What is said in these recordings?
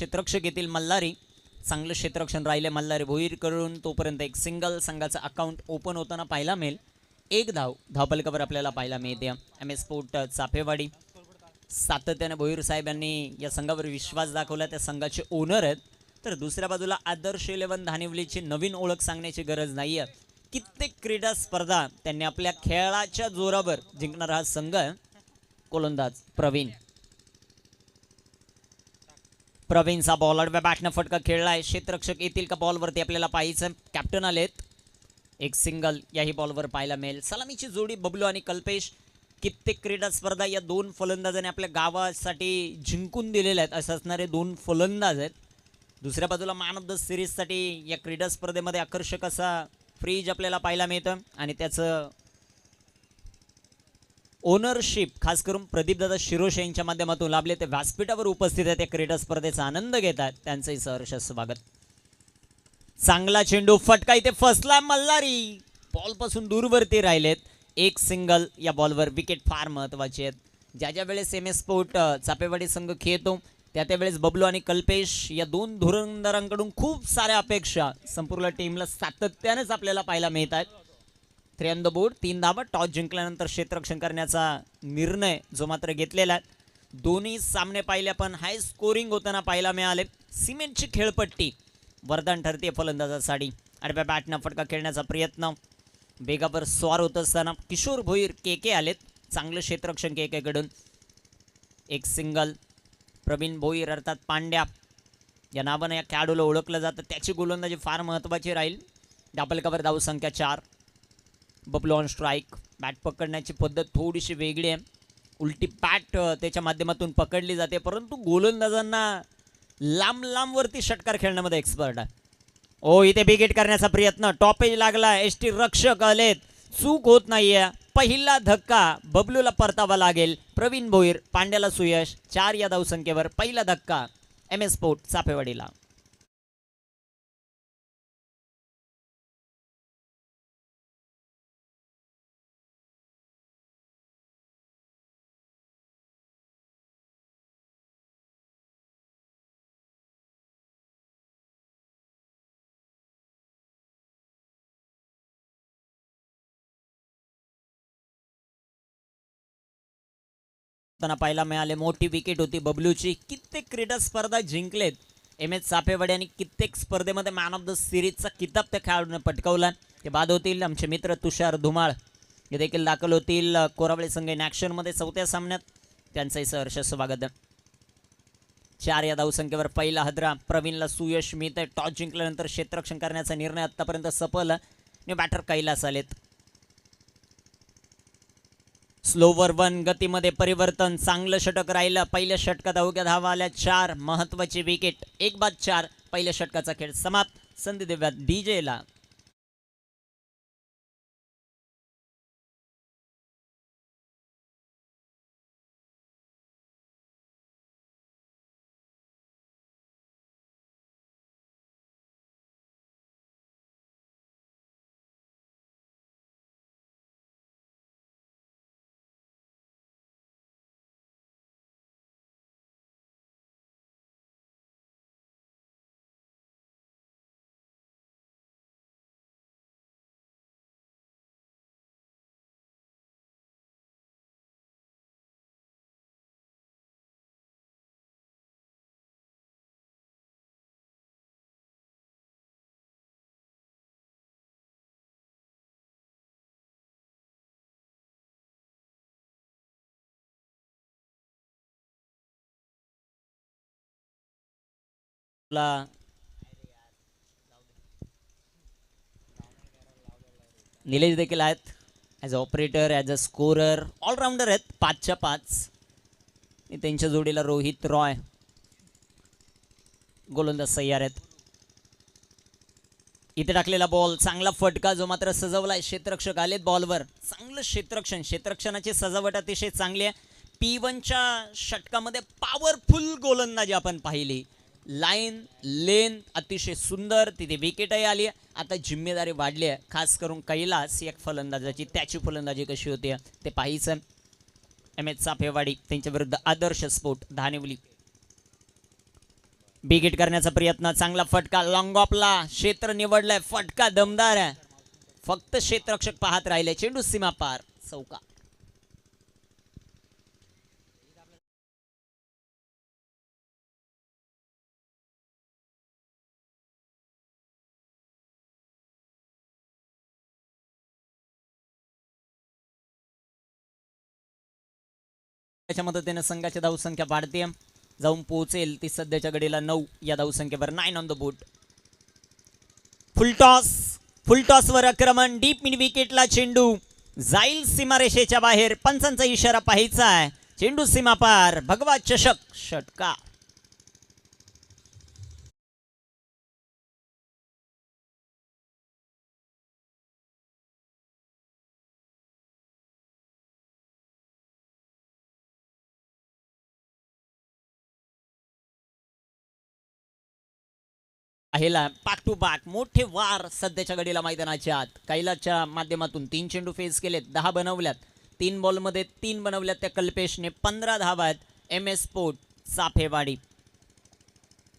क्षेत्ररक्षक येतील मल्हारी. चांगलं क्षेत्ररक्षण राहिले मल्हारी भोईर करून. तोपर्यंत एक सिंगल संघाचं अकाउंट ओपन होताना पाहायला मिळेल. एक धावपलकावर आपल्याला पाहायला मिळते. MS sport Chafewadi. सातत्याने भोईर साहेब यांनी या संघावर विश्वास दाखवला. त्या संघाचे ओनर आहेत. तर दुसऱ्या बाजूला आदर्श 11 धानिवलीची नवीन ओळख सांगण्याची गरज नाही आहे. कित्येक क्रीडा स्पर्धा त्यांनी आपल्या खेळाच्या जोरावर जिंकणारा हा संघ आहे. गोलंदाज प्रवीणचा बॉल आडव्या बॅटनं फटका खेळलाय. क्षेत्ररक्षक येतील का बॉलवरती आपल्याला पाहायचं. कॅप्टन आलेत. एक सिंगल याही बॉलवर पाहायला मिळेल. सलामीची जोडी बबलू आणि कल्पेश. कित्येक क्रीडा स्पर्धा या दोन फलंदाजांनी आपल्या गावासाठी जिंकून दिलेल्या आहेत असं असणारे दोन फलंदाज आहेत. दुसऱ्या बाजूला मॅन ऑफ द सिरीजसाठी या क्रीडा स्पर्धेमध्ये आकर्षक असा फ्रीज आपल्याला पाहायला मिळतं आणि त्याचं ओनरशिप खास करून प्रदीपदादा शिरोश यांच्या माध्यमातून लाभले. ते व्यासपीठावर उपस्थित आहेत. त्या क्रीडा स्पर्धेचा आनंद घेतात. त्यांचंही सहर्ष स्वागत. चांगला चेंडू फटका इथे फसला. मल्हारी बॉलपासून दूरवरती राहिलेत. एक सिंगल या बॉलवर. विकेट फार महत्वाची आहेत. ज्या वेळेस MS स्पोर्ट चापेवाडी संघ खेळतो त्या वेळेस बबलू आणि कल्पेश या दोन धुरंधरांकडून खूप साऱ्या अपेक्षा संपूर्ण टीमला सातत्यानेच आपल्याला पाहायला मिळत आहेत. 3 ऑन द बोर्ड 3 धावा. टॉस जिंकल्यानंतर क्षेत्ररक्षण करण्याचा निर्णय जो मात्र घेतलेला आहे. दोन्ही सामने पाहिले आपण हाय स्कोरिंग होताना पाहायला मिळाले. सिमेंटची खेळपट्टी वरदान ठरते फलंदाजासाठी. आडव्या बॅटनं फटका खेळण्याचा प्रयत्न. वेगावर स्वार होत असताना किशोर भोईर KK आलेत. चांगलं क्षेत्ररक्षण KK कडून. एक सिंगल. प्रवीण भोईर अर्थात पांड्या या नावानं या खेळाडूला ओळखलं जातं. त्याची गोलंदाजी फार महत्त्वाची राहील. डाबलकावर धाव संख्या 4. Bablu on strike. बॅट पकडण्याची पद्धत थोडीशी वेगळी आहे. उलटी बॅट त्याच्या माध्यमातून पकडली जाते परंतु गोलंदाजांना लांब वरती षटकार खेळण्यामध्ये एक्सपर्ट आहे. इथे विकेट करण्याचा प्रयत्न. टॉपेज लागला. ST रक्षक आलेत. चूक होत नाहीये. पहिला धक्का बबलूला परतावा लागेल. प्रवीण भोईर पांड्याला सुयश. 4 या धावसंख्येवर पहिला धक्का MS स्पोर्ट चाफेवाडीला. पाहायला मिळाले. मोठी विकेट होती बबलूची. कित्येक क्रीडा स्पर्धा जिंकलेत MS चाफेवाडी आणि कित्येक स्पर्धेमध्ये मॅन ऑफ द सिरीजचा किताब त्या खेळाडूने पटकावला. ते बाद होतील आमचे मित्र तुषार धुमाळ हे देखील दाखल होतील कोरावळे संघ इन ॲक्शनमध्ये 4थ्या सामन्यात. त्यांचंही सहर्ष स्वागत. 4 या धावसंख्येवर पहिला हदरा. प्रवीणला सुयश मिळतंय. टॉस जिंकल्यानंतर क्षेत्ररक्षण करण्याचा निर्णय आतापर्यंत सफल आणि बॅटर कैलास आलेत. स्लोवर 1 गतीमध्ये परिवर्तन. चांगलं षटक राहिलं. पहिल्या षटकात अवघ्या धावा आल्या 4. महत्वाची विकेट. 1 बाद 4. पहिल्या षटकाचा खेळ समाप्त. संधी देऊयात DJ ला. निलेश देखील आहेत. As a operator, as a scorer, all rounder आहेत. 5च्या 5. त्यांच्या जोडीला रोहित रॉय गोलंदाज तयार आहेत. इथे टाकलेला बॉल. चांगला फटका जो मात्र सजवलाय. क्षेत्ररक्षक आलेत बॉलवर. चांगलं क्षेत्ररक्षणाची सजावट अतिशय चांगली आहे. P1च्या षटकामध्ये पॉवरफुल गोलंदाजी आपण पाहिली. लाईन लेन अतिशय सुंदर. तिथे विकेटही आली. आता जिम्मेदारी वाढली आहे खास करून कैलास एक फलंदाजाची. त्याची फलंदाजी कशी होते ते पाहायचं. MS चाफेवाडी त्यांच्या विरुद्ध आदर्श स्पोर्ट धानिवली. बिग हिट करण्याचा प्रयत्न, चांगला फटका लॉंग ऑफला, क्षेत्र निवडलाय, फटका दमदार आहे, फक्त क्षेत्ररक्षक पाहत राहिले, चेंडू सीमा पार, चौका. त्याच्या मदतीने संघाची धावसंख्या वाढते, जाऊन पोहोचेल ती सध्याच्या घडीला 9 या धावसंख्येवर. 9 ऑन द बोट. फुलटॉस वर आक्रमण, डीप मिड विकेटला चेंडू जाईल सीमारेषेच्या बाहेर, पंचांचा इशारा पाहायचा आहे, चेंडू सीमा पार, भगवा चषक षटकार. पहिला पाक टू पाक मोठे वार सध्याच्या घडीला मैदानाच्या आत. कैलासच्या माध्यमातून 3 चेंडू फेस केलेत, 10 बनवल्यात, 3 बॉलमध्ये 3 बनवल्यात त्या कल्पेशने, 15 धावा आहेत. M S sport Chafewadi.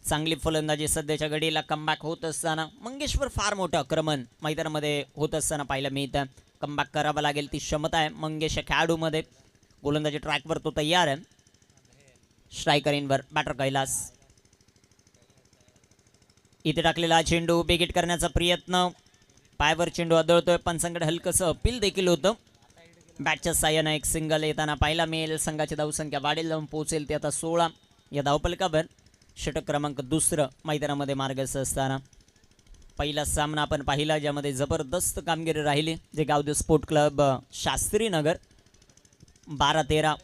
चांगली फलंदाजी सध्याच्या घडीला, कमबॅक होत असताना मंगेशवर फार मोठं आक्रमण मैदानामध्ये होत असताना पाहायला मिळतं. कमबॅक करावं लागेल ती क्षमता आहे मंगेश खेळाडूमध्ये. गोलंदाजी ट्रॅकवर तो तयार आहे. स्ट्रायकर इनवर बॅटर कैलास. इथे टाकलेला चेंडू बिग हिट करण्याचा प्रयत्न, पायावर चेंडू आदळतोय, पंचांकडे हलकसं अपील देखील होतं. बॅटच्या साह्यानं एक सिंगल येताना पाहायला मिळेल. संघाची धावसंख्या वाढेल, जाऊन पोहोचेल ते आता 16 या धावफलकावर. षटक क्रमांक 2 मैदानामध्ये मार्गस्थ असताना पहिला सामना आपण पाहिला, ज्यामध्ये जबरदस्त कामगिरी राहिली, जे Gavdev sport club Shastrinagar 12-13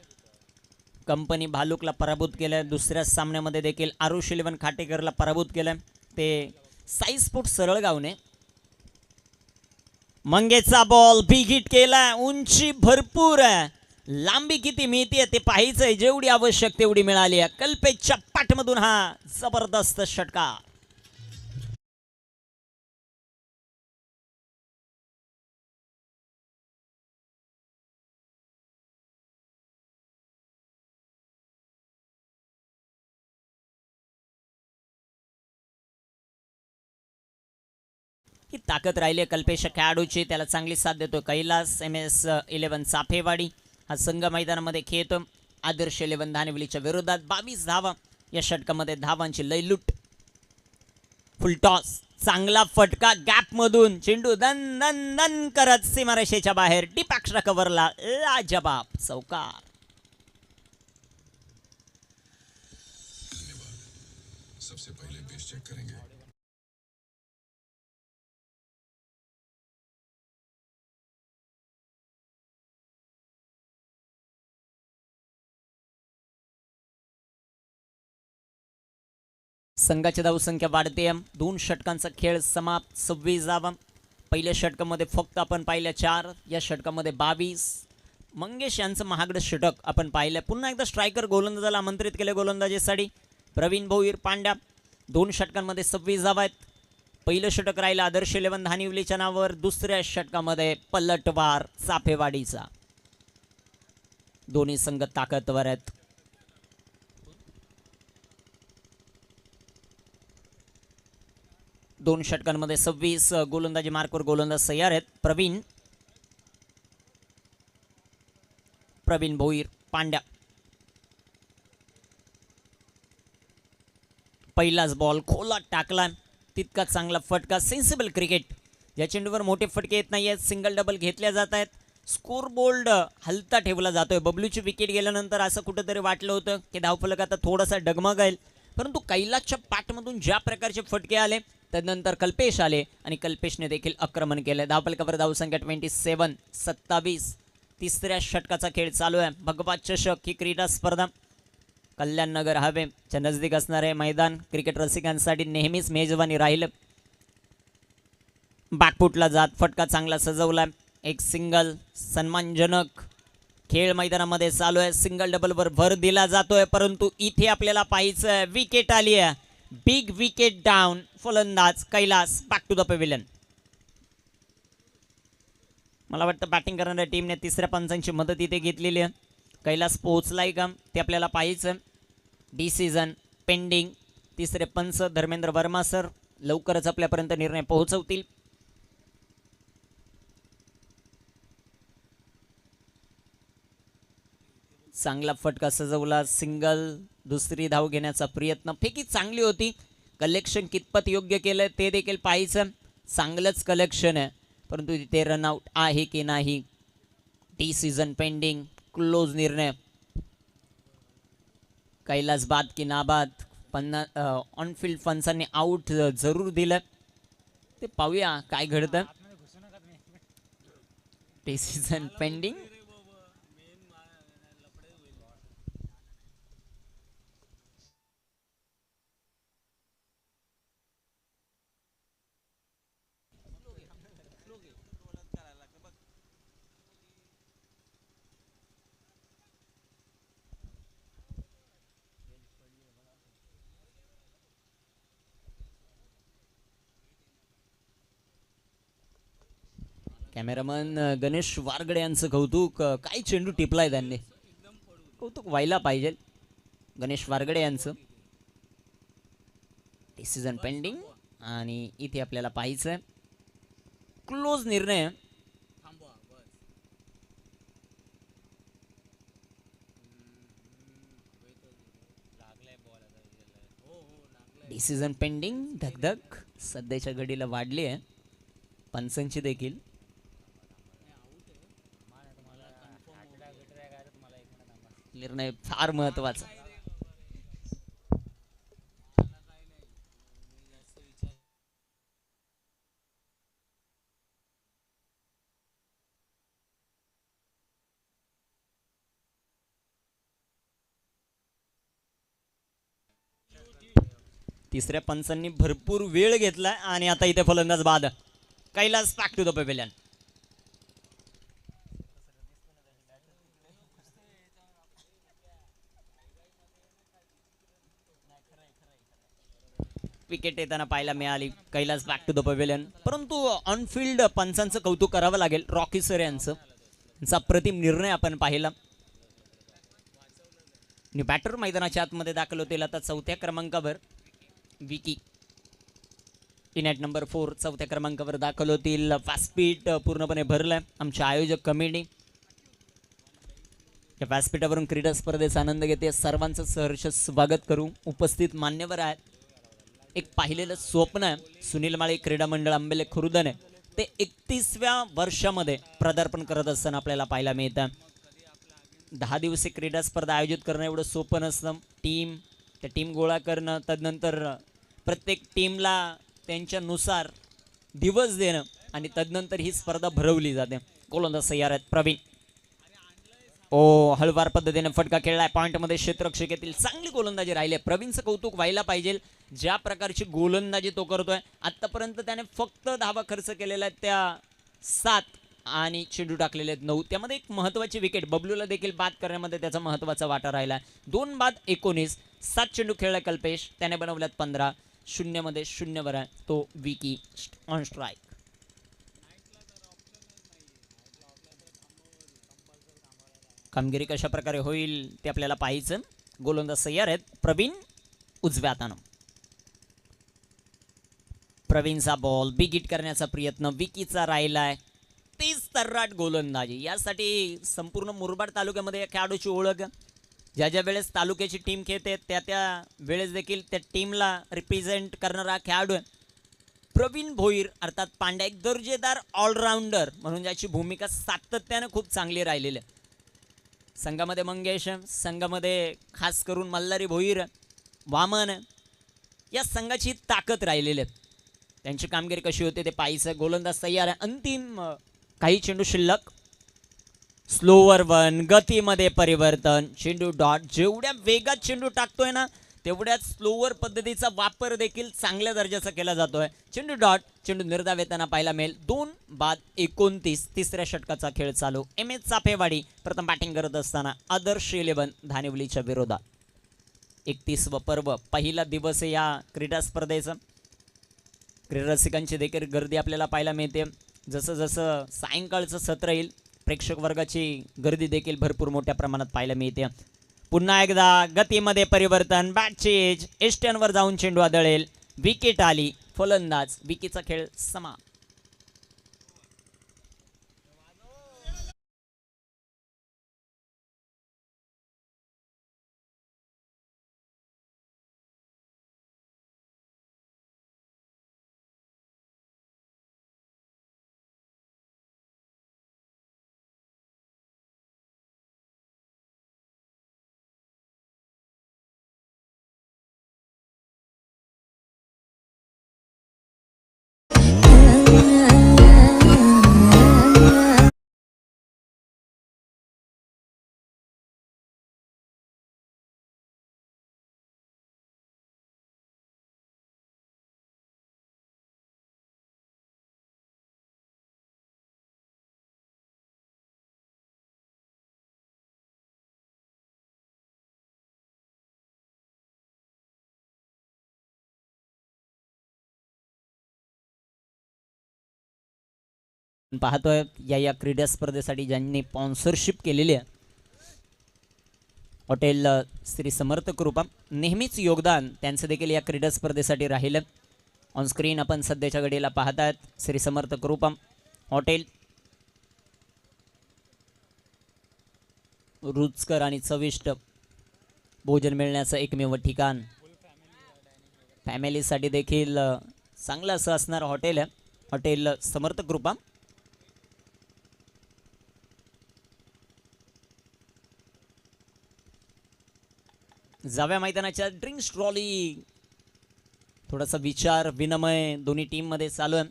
company भालुकला पराभूत केलं. दुसऱ्या सामन्यामध्ये देखील आरुष 11 खाटेकरला पराभूत केलं, ते साई स्पोर्ट सरळगावने. मंगेशचा बॉल बिग हिट केला, उंची भरपूर आहे, लांबी किती मिळते ते पाहायचंय, जेवढी आवश्यक तेवढी मिळाली आहे. कल्पेशच्या पाठमधून हा जबरदस्त षटकार. ही ताकद राहिली कल्पेश खेळाडूची, त्याला चांगली साथ देतो कैलास. MS 11 चाफेवाडी हा संघ मैदानामध्ये खेळतो आदर्श 11 धानिवलीच्या विरोधात. 22 धावा या षटकामध्ये, धावांची लयलूट. फुलटॉस, चांगला फटका गॅप मधून, चेंडू दन दन दन करत सीमारेषेच्या बाहेर, डीप अक्षरा कव्हरला, लाजवाब चौकार. सबसे पहले बेस चेक करेंगे. संघाची धावसंख्या वाढते, 2 षटकांचा खेळ समाप्त, 26 धावा. पहिल्या षटकामध्ये फक्त आपण पाहिल्या 4, या षटकामध्ये 22. मंगेश यांचं महागडं षटक आपण पाहिलं. पुन्हा एकदा स्ट्रायकर गोलंदाजाला आमंत्रित केले गोलंदाजीसाठी, प्रवीण भोईर पांड्या. 2 षटकांमध्ये 26 धावा आहेत. पहिलं षटक राहिलं आदर्श 11 धानिवलीच्या नावावर, दुसऱ्या षटकामध्ये पलटवार चाफेवाडीचा. दोन्ही संघ ताकदवर आहेत. 2 षटकांमध्ये 26 गोलंदाजी मार्कवर गोलंदाज तयार आहेत. प्रवीण भोईर पांड्या. पहिलाच बॉल खोलात टाकला, तितका चांगला फटका, सेन्सिबल क्रिकेट. या चेंडूवर मोठे फटके येत नाही आहेत, सिंगल डबल घेतल्या जात आहेत, स्कोर बोर्ड हलता ठेवला जातोय. बबलूची विकेट गेल्यानंतर असं कुठंतरी वाटलं होतं की धावफलक आता थोडासा डगमगाईल, परंतु कैलासच्या पाठमधून ज्या प्रकारचे फटके आले, त्यानंतर कल्पेश आले आणि कल्पेशने देखील आक्रमण केले. धावफलकावर धावसंख्या 27. तिसऱ्या षटकाचा खेळ चालू आहे. भगवा चषक ही क्रीडा स्पर्धा कल्याण नगर हवेच्या नजदीक असणारे मैदान क्रिकेट रसिकांसाठी नेहमीच मेजवानी राहील. बॅकफुटला जात फटका चांगला सजवला, एक सिंगल, सन्मानजनक खेळ मैदानामध्ये चालू आहे. सिंगल डबलवर भर दिला जातोय, परंतु इथे आपल्याला पाहायचं विकेट आली आहे. Big wicket down. फलंदाज Kailas, back to the pavilion. मला वाटतं बॅटिंग करणाऱ्या टीमने तिसऱ्या पंचांची मदत इथे घेतलेली आहे. कैलास पोहोचलाय का ते आपल्याला पाहायचं. Decision pending. तिसरे पंच धर्मेंद्र वर्मा सर लवकरच आपल्यापर्यंत निर्णय पोहोचवतील. चांगला फटका सजवला, सिंगल, दुसरी धाव घेण्याचा प्रयत्न, फेकी चांगली होती. कलेक्शन कितपत योग्य केलं ते देखील पाहायचं. चांगलंच कलेक्शन आहे, परंतु तिथे रनआउट आहे की नाही. डिसिजन पेंडिंग, क्लोज निर्णय. कैलास बाद की नाबाद. ऑन फील्ड फंचांनी आउट जरूर दिलं, ते पाहूया काय घडतं. Decision pending. कॅमेरामन गणेश वारगडे यांचं कौतुक. काय चेंडू टिपलाय त्यांनी, कौतुक व्हायला पाहिजे गणेश वारगडे यांचं. डिसिजन पेंडिंग आणि इथे आपल्याला पाहायचं क्लोज निर्णय. Decision pending. धगधग सध्याच्या घडीला वाढली आहे पंचांची देखील. निर्णय फार महत्वाचा. तिसऱ्या पंचांनी भरपूर वेळ घेतलाय आणि आता इथे फलंदाज बाद. Kailas back to the pavilion. Wicket येताना पाहायला मिळाली. Kailas back to the pavilion. परंतु ऑनफिल्ड पंचांचं कौतुक करावं लागेल रॉकी सर यांचं. त्यांचा अप्रतिम निर्णय आपण पाहिला. बॅटर मैदानाच्या आतमध्ये दाखल होतील. आता चौथ्या क्रमांकावर विकी इन नंबर 4 चौथ्या क्रमांकावर दाखल होतील. व्यासपीठ पूर्णपणे भरलंय. आमच्या आयोजक कमिटी या व्यासपीठावरून क्रीडा स्पर्धेचा आनंद घेते. सर्वांचं सहर्ष स्वागत करू. उपस्थित मान्यवर आहेत. एक पाहिलेलं स्वप्न आहे सुनील माळी क्रीडा मंडळ आंबेले खुर्दने ते 31व्या वर्षामध्ये पदार्पण करत असताना आपल्याला पाहायला मिळतं. 10 दिवसीय क्रीडा स्पर्धा आयोजित करणं एवढं सोपं नसतं. त्या टीम गोळा करणं, तदनंतर प्रत्येक टीमला त्यांच्यानुसार दिवस देणं आणि तदनंतर ही स्पर्धा भरवली जाते. गोलंदाज तयार आहेत प्रवीण. हळवार पद्धतीने फटका खेळलाय. पॉइंटमध्ये क्षेत्ररक्षक येतील. चांगली गोलंदाजी राहिली. प्रवीणचं कौतुक व्हायला पाहिजे. ज्या प्रकारची गोलंदाजी तो करतोय. आतापर्यंत त्याने फक्त धावा खर्च केलेल्या आहेत त्या 7 आणि चेंडू टाकलेले आहेत 9. त्यामध्ये एक महत्त्वाची विकेट बबलूला देखील बाद करण्यामध्ये त्याचा महत्त्वाचा वाटा राहिला. 2 बाद 19. 7 चेंडू खेळला कल्पेश. त्याने बनवल्यात 15. 0 मध्ये 0 वर आहे तो विकी ऑन स्ट्राईक. कामगिरी कशा प्रकारे होईल ते आपल्याला पाहायचं. गोलंदाज तयार आहेत. प्रवीण उजव्या हातानं. प्रवीणचा बॉल बिग हिट करण्याचा प्रयत्न विकीचा राहिलाय. 30 तर्राट गोलंदाजी. यासाठी संपूर्ण मुरबाड तालुक्यामध्ये या खेळाडूची ओळख. ज्या ज्या वेळेस तालुक्याची टीम खेळते त्या वेळेस देखील त्या टीमला रिप्रेझेंट करणारा खेळाडू आहे प्रवीण भोईर अर्थात पांड्या. एक दर्जेदार ऑलराऊंडर म्हणून ज्याची भूमिका सातत्याने खूप चांगली राहिलेली आहे. संघामध्ये मंगेश, संघामध्ये खास करून मल्हारी भोईर, वामन या संघाची ताकद राहिलेली आहे. त्यांची कामगिरी कशी होते ते पाहायचं. गोलंदाज तयार आहे. अंतिम काही चेंडू शिल्लक. स्लोवर वन, गतीमध्ये परिवर्तन, चेंडू डॉट. जेवढ्या वेगात चेंडू टाकतोय ना तेवढ्याच स्लोवर पद्धतीचा वापर देखील चांगल्या दर्जाचा केला जातोय. चेंडू डॉट. चेंडू निर्धाव येताना पाहायला मिळेल. 2 बाद 29. तिसऱ्या षटकाचा खेळ चालू. MS चाफेवाडी प्रथम बॅटिंग करत असताना आदर्श 11 धानिवलीच्या विरोधात. 31वं पर्व, पहिला दिवस या क्रीडा स्पर्धेचा. क्रीडा रसिकांची देखील गर्दी आपल्याला पाहायला मिळते. जसं जसं सायंकाळचं सत्र येईल प्रेक्षक वर्गाची गर्दी देखील भरपूर मोठ्या प्रमाणात पाहायला मिळते. पुन्हा एकदा गतीमध्ये परिवर्तन, बॅट चेंज, एस्टनवर जाऊन चेंडू आदळेल, विकेट आली. फलंदाज विकीचा खेळ समा. पाहतोय या क्रीडा स्पर्धेसाठी ज्यांनी स्पॉन्सरशिप केलेली आहे, हॉटेल श्री समर्थ कृपा, नेहमीच योगदान त्यांचं देखील या क्रीडा स्पर्धेसाठी राहिलं. ऑन स्क्रीन आपण सध्याच्या घडीला पाहतात श्री समर्थ कृपा हॉटेल. रुचकर आणि चविष्ट भोजन मिळण्याचं एकमेव ठिकाण, फॅमिलीसाठी देखील चांगलं असं असणारं हॉटेल आहे हॉटेल समर्थ कृपा. जाव्या मैदानाच्या ड्रिंक्स ट्रॉली, थोडासा विचार विनिमय दोन्ही टीम मध्ये चालू आहे.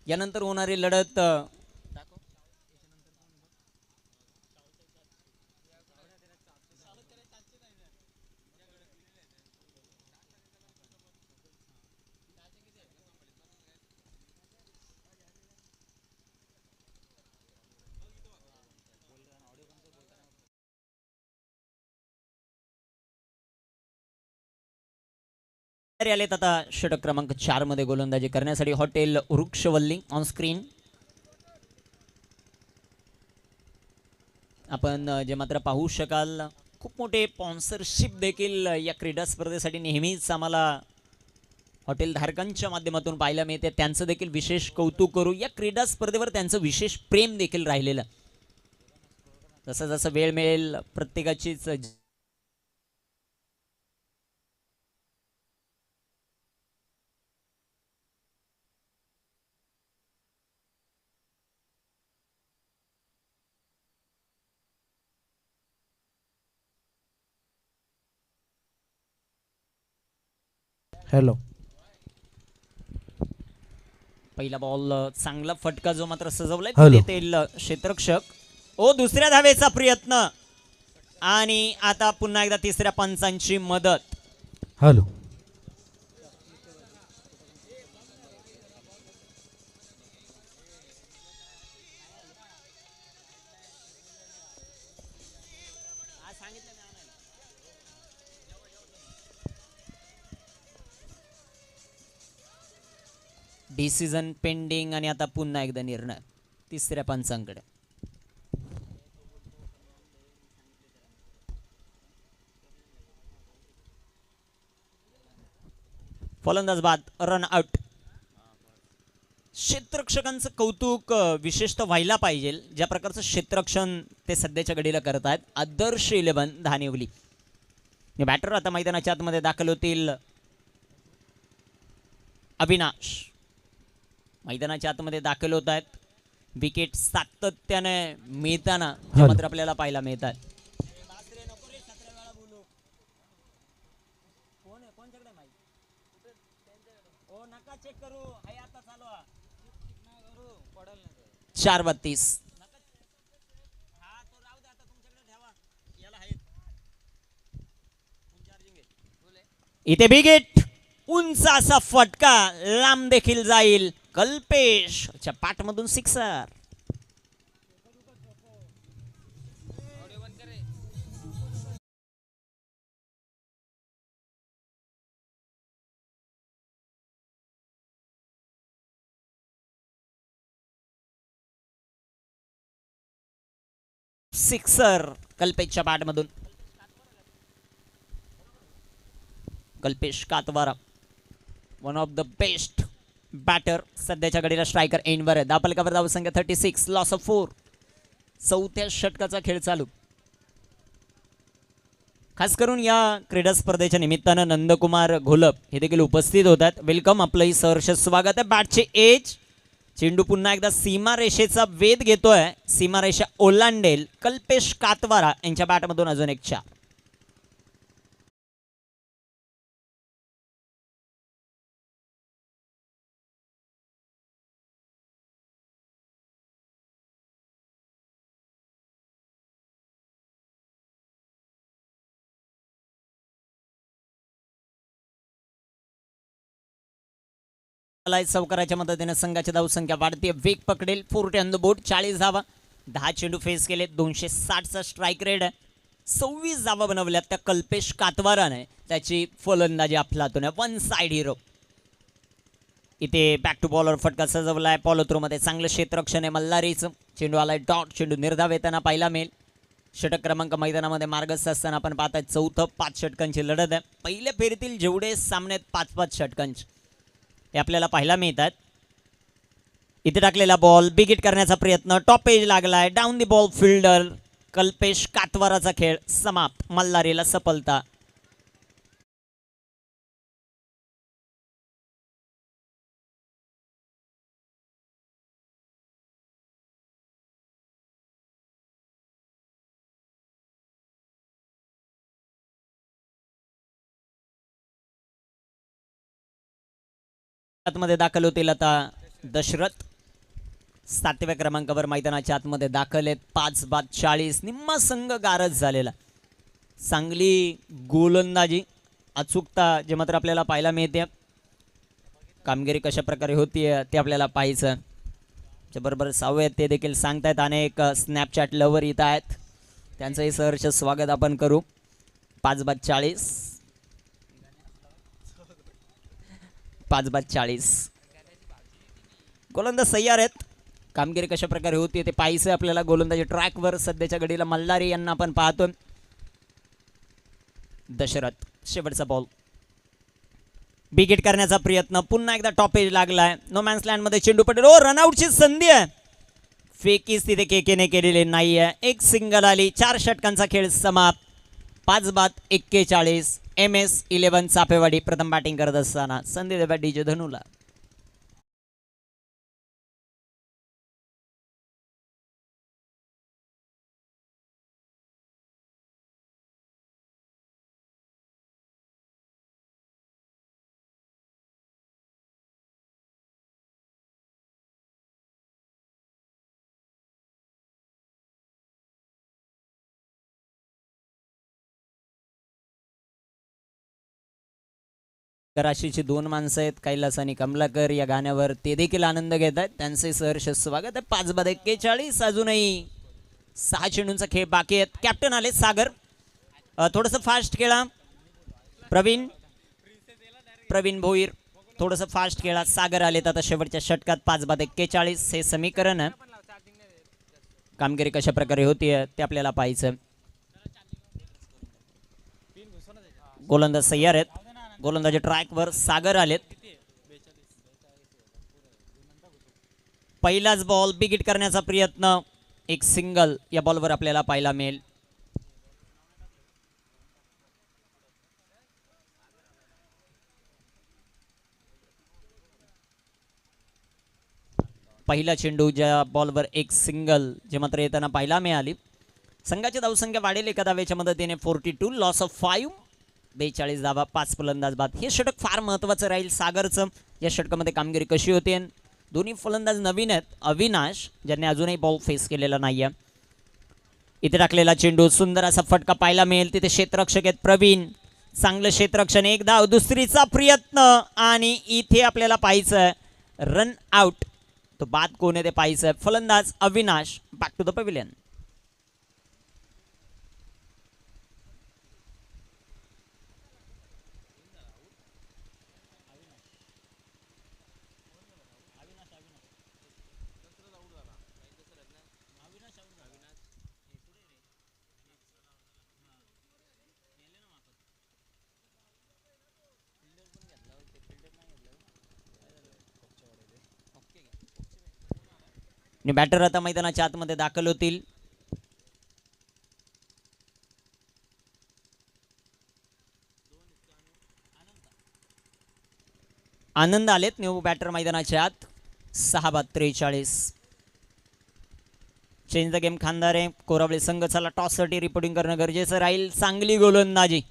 यानंतर होणारी लढत आलेत आता षटक क्रमांक 4 मध्ये गोलंदाजी करण्यासाठी हॉटेल वृक्षवल्ली. ऑन स्क्रीन आपण जे मात्र पाहू शकाल, खूप मोठे स्पॉन्सरशिप देखील या क्रीडा स्पर्धेसाठी नेहमीच आम्हाला हॉटेल धारकांच्या माध्यमातून पाहायला मिळते. त्यांचं देखील विशेष कौतुक करू. या क्रीडा स्पर्धेवर त्यांचं विशेष प्रेम देखील राहिलेलं. जसं जसं वेळ मिळेल प्रत्येकाचीच हॅलो. पहिला बॉल चांगला फटका जो मात्र सजवलाय हॅलो. तेल क्षेत्ररक्षक. ओ दुसऱ्या धावेचा प्रयत्न आणि आता पुन्हा एकदा तिसऱ्या पंचांची मदत. हॅलो. डिसिजन पेंडिंग आणि आता पुन्हा एकदा निर्णय तिसऱ्या पंचांकडे. फलंदाज बाद, रन आउट. क्षेत्ररक्षकांचं कौतुक विशेषतः व्हायला पाहिजे. ज्या प्रकारचं क्षेत्ररक्षण ते सध्याच्या घडीला करत आहेत. आदर्श 11 धानिवली. बॅटर आता मैदानाच्या आतमध्ये दाखल होतील. अविनाश मैदानाच्या आतमध्ये दाखल होत आहेत. विकेट सातत्याने मिळताना मात्र आपल्याला पाहायला मिळतात. चार 32. इथे विकेट, उंच असा फटका, लांब देखील जाईल. कल्पेशच्या पाठमधून सिक्सर. सिक्सर कल्पेशच्या पाठमधून. Kalpesh Katwara one of the best batter सध्याच्या घडीला स्ट्रायकर एंडवर आहे. धापलकावर धावसंख्या 36 लॉस ऑफ 4. चौथ्या षटकाचा खेळ चालू. खास करून या क्रीडा स्पर्धेच्या निमित्तानं नंदकुमार घोलप हे देखील उपस्थित होतात. वेलकम, आपलंही सहर्ष स्वागत आहे. बॅटचे एज, चेंडू पुन्हा एकदा सीमारेषेचा वेध घेतोय. सीमारेषा ओलांडेल. कल्पेश कातवारा यांच्या बॅटमधून अजून एक 4. चौकाराच्या मदतीने संघाची धावसंख्या वाढते. वेग पकडेल. 40 ऑन द बोर्ड. 40 धावा. 10 चेंडू फेस केले. 260चा स्ट्राईक रेट आहे. 26 धावा बनवल्यात त्या कल्पेश कातवाराने. त्याची फलंदाजी अफलातून आहे. One side hero. इथे बॅक टू बॉलर फटका सजवलाय. फॉलो थ्रो मध्ये चांगलं क्षेत्ररक्षण आहे मल्हारीचं. चेंडू आलाय डॉट. चेंडू निर्धाव येताना पाहिला मिळेल. षटक क्रमांक मैदानामध्ये मार्गस्थ असताना आपण पाहताय चौथं 5 षटकांची लढत आहे. पहिल्या फेरीतील जेवढे सामने आहेत 5-5 षटकांचे हे आपल्याला पाहायला मिळतात. इथे टाकलेला बॉल बिग हिट करण्याचा प्रयत्न. टॉप एज लागलाय. Down the ball fielder. कल्पेश कातवाराचा खेळ समाप्त. मल्हारीला सफलता. आतमध्ये दाखल होतील आता दशरथ. 7व्या क्रमांकावर मैदानाच्या आतमध्ये दाखल आहेत. 5-40 निम्मा संघ गारज झालेला. चांगली गोलंदाजी, अचूकता जे मात्र आपल्याला पाहायला मिळते. कामगिरी कशा प्रकारे होतीये ते आपल्याला पाहायचं. त्याबरोबर सावे आहेत ते देखील सांगतायत. अनेक स्नॅपचॅट लवर इथं आहेत, त्यांचंही सहर्ष स्वागत आपण करू. 5-40 गोलंदाज तयार आहेत. कामगिरी कशा प्रकारे होती ते पाहायचं आपल्याला. गोलंदाजी ट्रॅकवर सध्याच्या घडीला मल्हारी यांना आपण पाहतो. दशरथ शेवटचा बॉल बिग हिट करण्याचा प्रयत्न. पुन्हा एकदा टॉप एज लागलाय. नो मॅन्स लँड मध्ये चेंडू पडेल. ओ रनआउटची संधी आहे. फेकीस तिथे केकेने केलेली नाहीये. एक सिंगल आली. 4 षटकांचा खेळ समाप्त. 5-41. MS11 चापेवाडी प्रथम बॅटिंग करत असताना संधी देतात डीजे धनुला. राशीची 2 माणसं आहेत, कैलास आणि कमलाकर या गाण्यावर. ते देखील आनंद घेत आहेत. त्यांचे सहर्ष स्वागत आहे. 5-41. अजूनही 6 चेंडूंचा खेळ बाकी आहेत. कॅप्टन आले सागर. थोडंसं फास्ट खेळा. प्रवीण भोईर थोडंसं फास्ट खेळा. सागर आलेत आता शेवटच्या षटकात. 5-41 हे समीकरण आहे. कामगिरी कशा प्रकारे होतीये ते आपल्याला पाहायचं. गोलंदाज तयार आहेत. गोलंदाजी ट्रॅकवर सागर आलेत. पहिलाच बॉल बिग हिट करण्याचा प्रयत्न. एक सिंगल या बॉलवर आपल्याला पाहायला मिळेल. पहिला चेंडू ज्या बॉलवर एक सिंगल जे मात्र येताना पाहायला मिळाली. संघाची धावसंख्या वाढेल एका धावेच्या मदतीने. 42 लॉस ऑफ 5. 42 धावा. 5 फलंदाज बाद. हे षटक फार महत्वाचं राहील सागरचं. या षटकामध्ये कामगिरी कशी होते. दोन्ही फलंदाज नवीन आहेत. अविनाश ज्यांनी अजूनही बॉल फेस केलेला नाहीये. इथे टाकलेला चेंडू. सुंदर असा फटका पाहायला मिळेल. तिथे क्षेत्ररक्षक आहेत प्रवीण. चांगलं क्षेत्ररक्षण. एक धाव. दुसरीचा प्रयत्न आणि इथे आपल्याला पाहायचं रन आउट. तो बाद कोण आहे ते पाहायचं. फलंदाज Avinash. Back to the pavilion. आणि बॅटर आता मैदानाच्या आतमध्ये दाखल होतील. आनंद आलेत न्यू बॅटर मैदानाच्या आत. 6-43. Change the game Khandare. Korawale संघ चला टॉससाठी रिपोर्टिंग करणं गरजेचं राहील. चांगली गोलंदाजी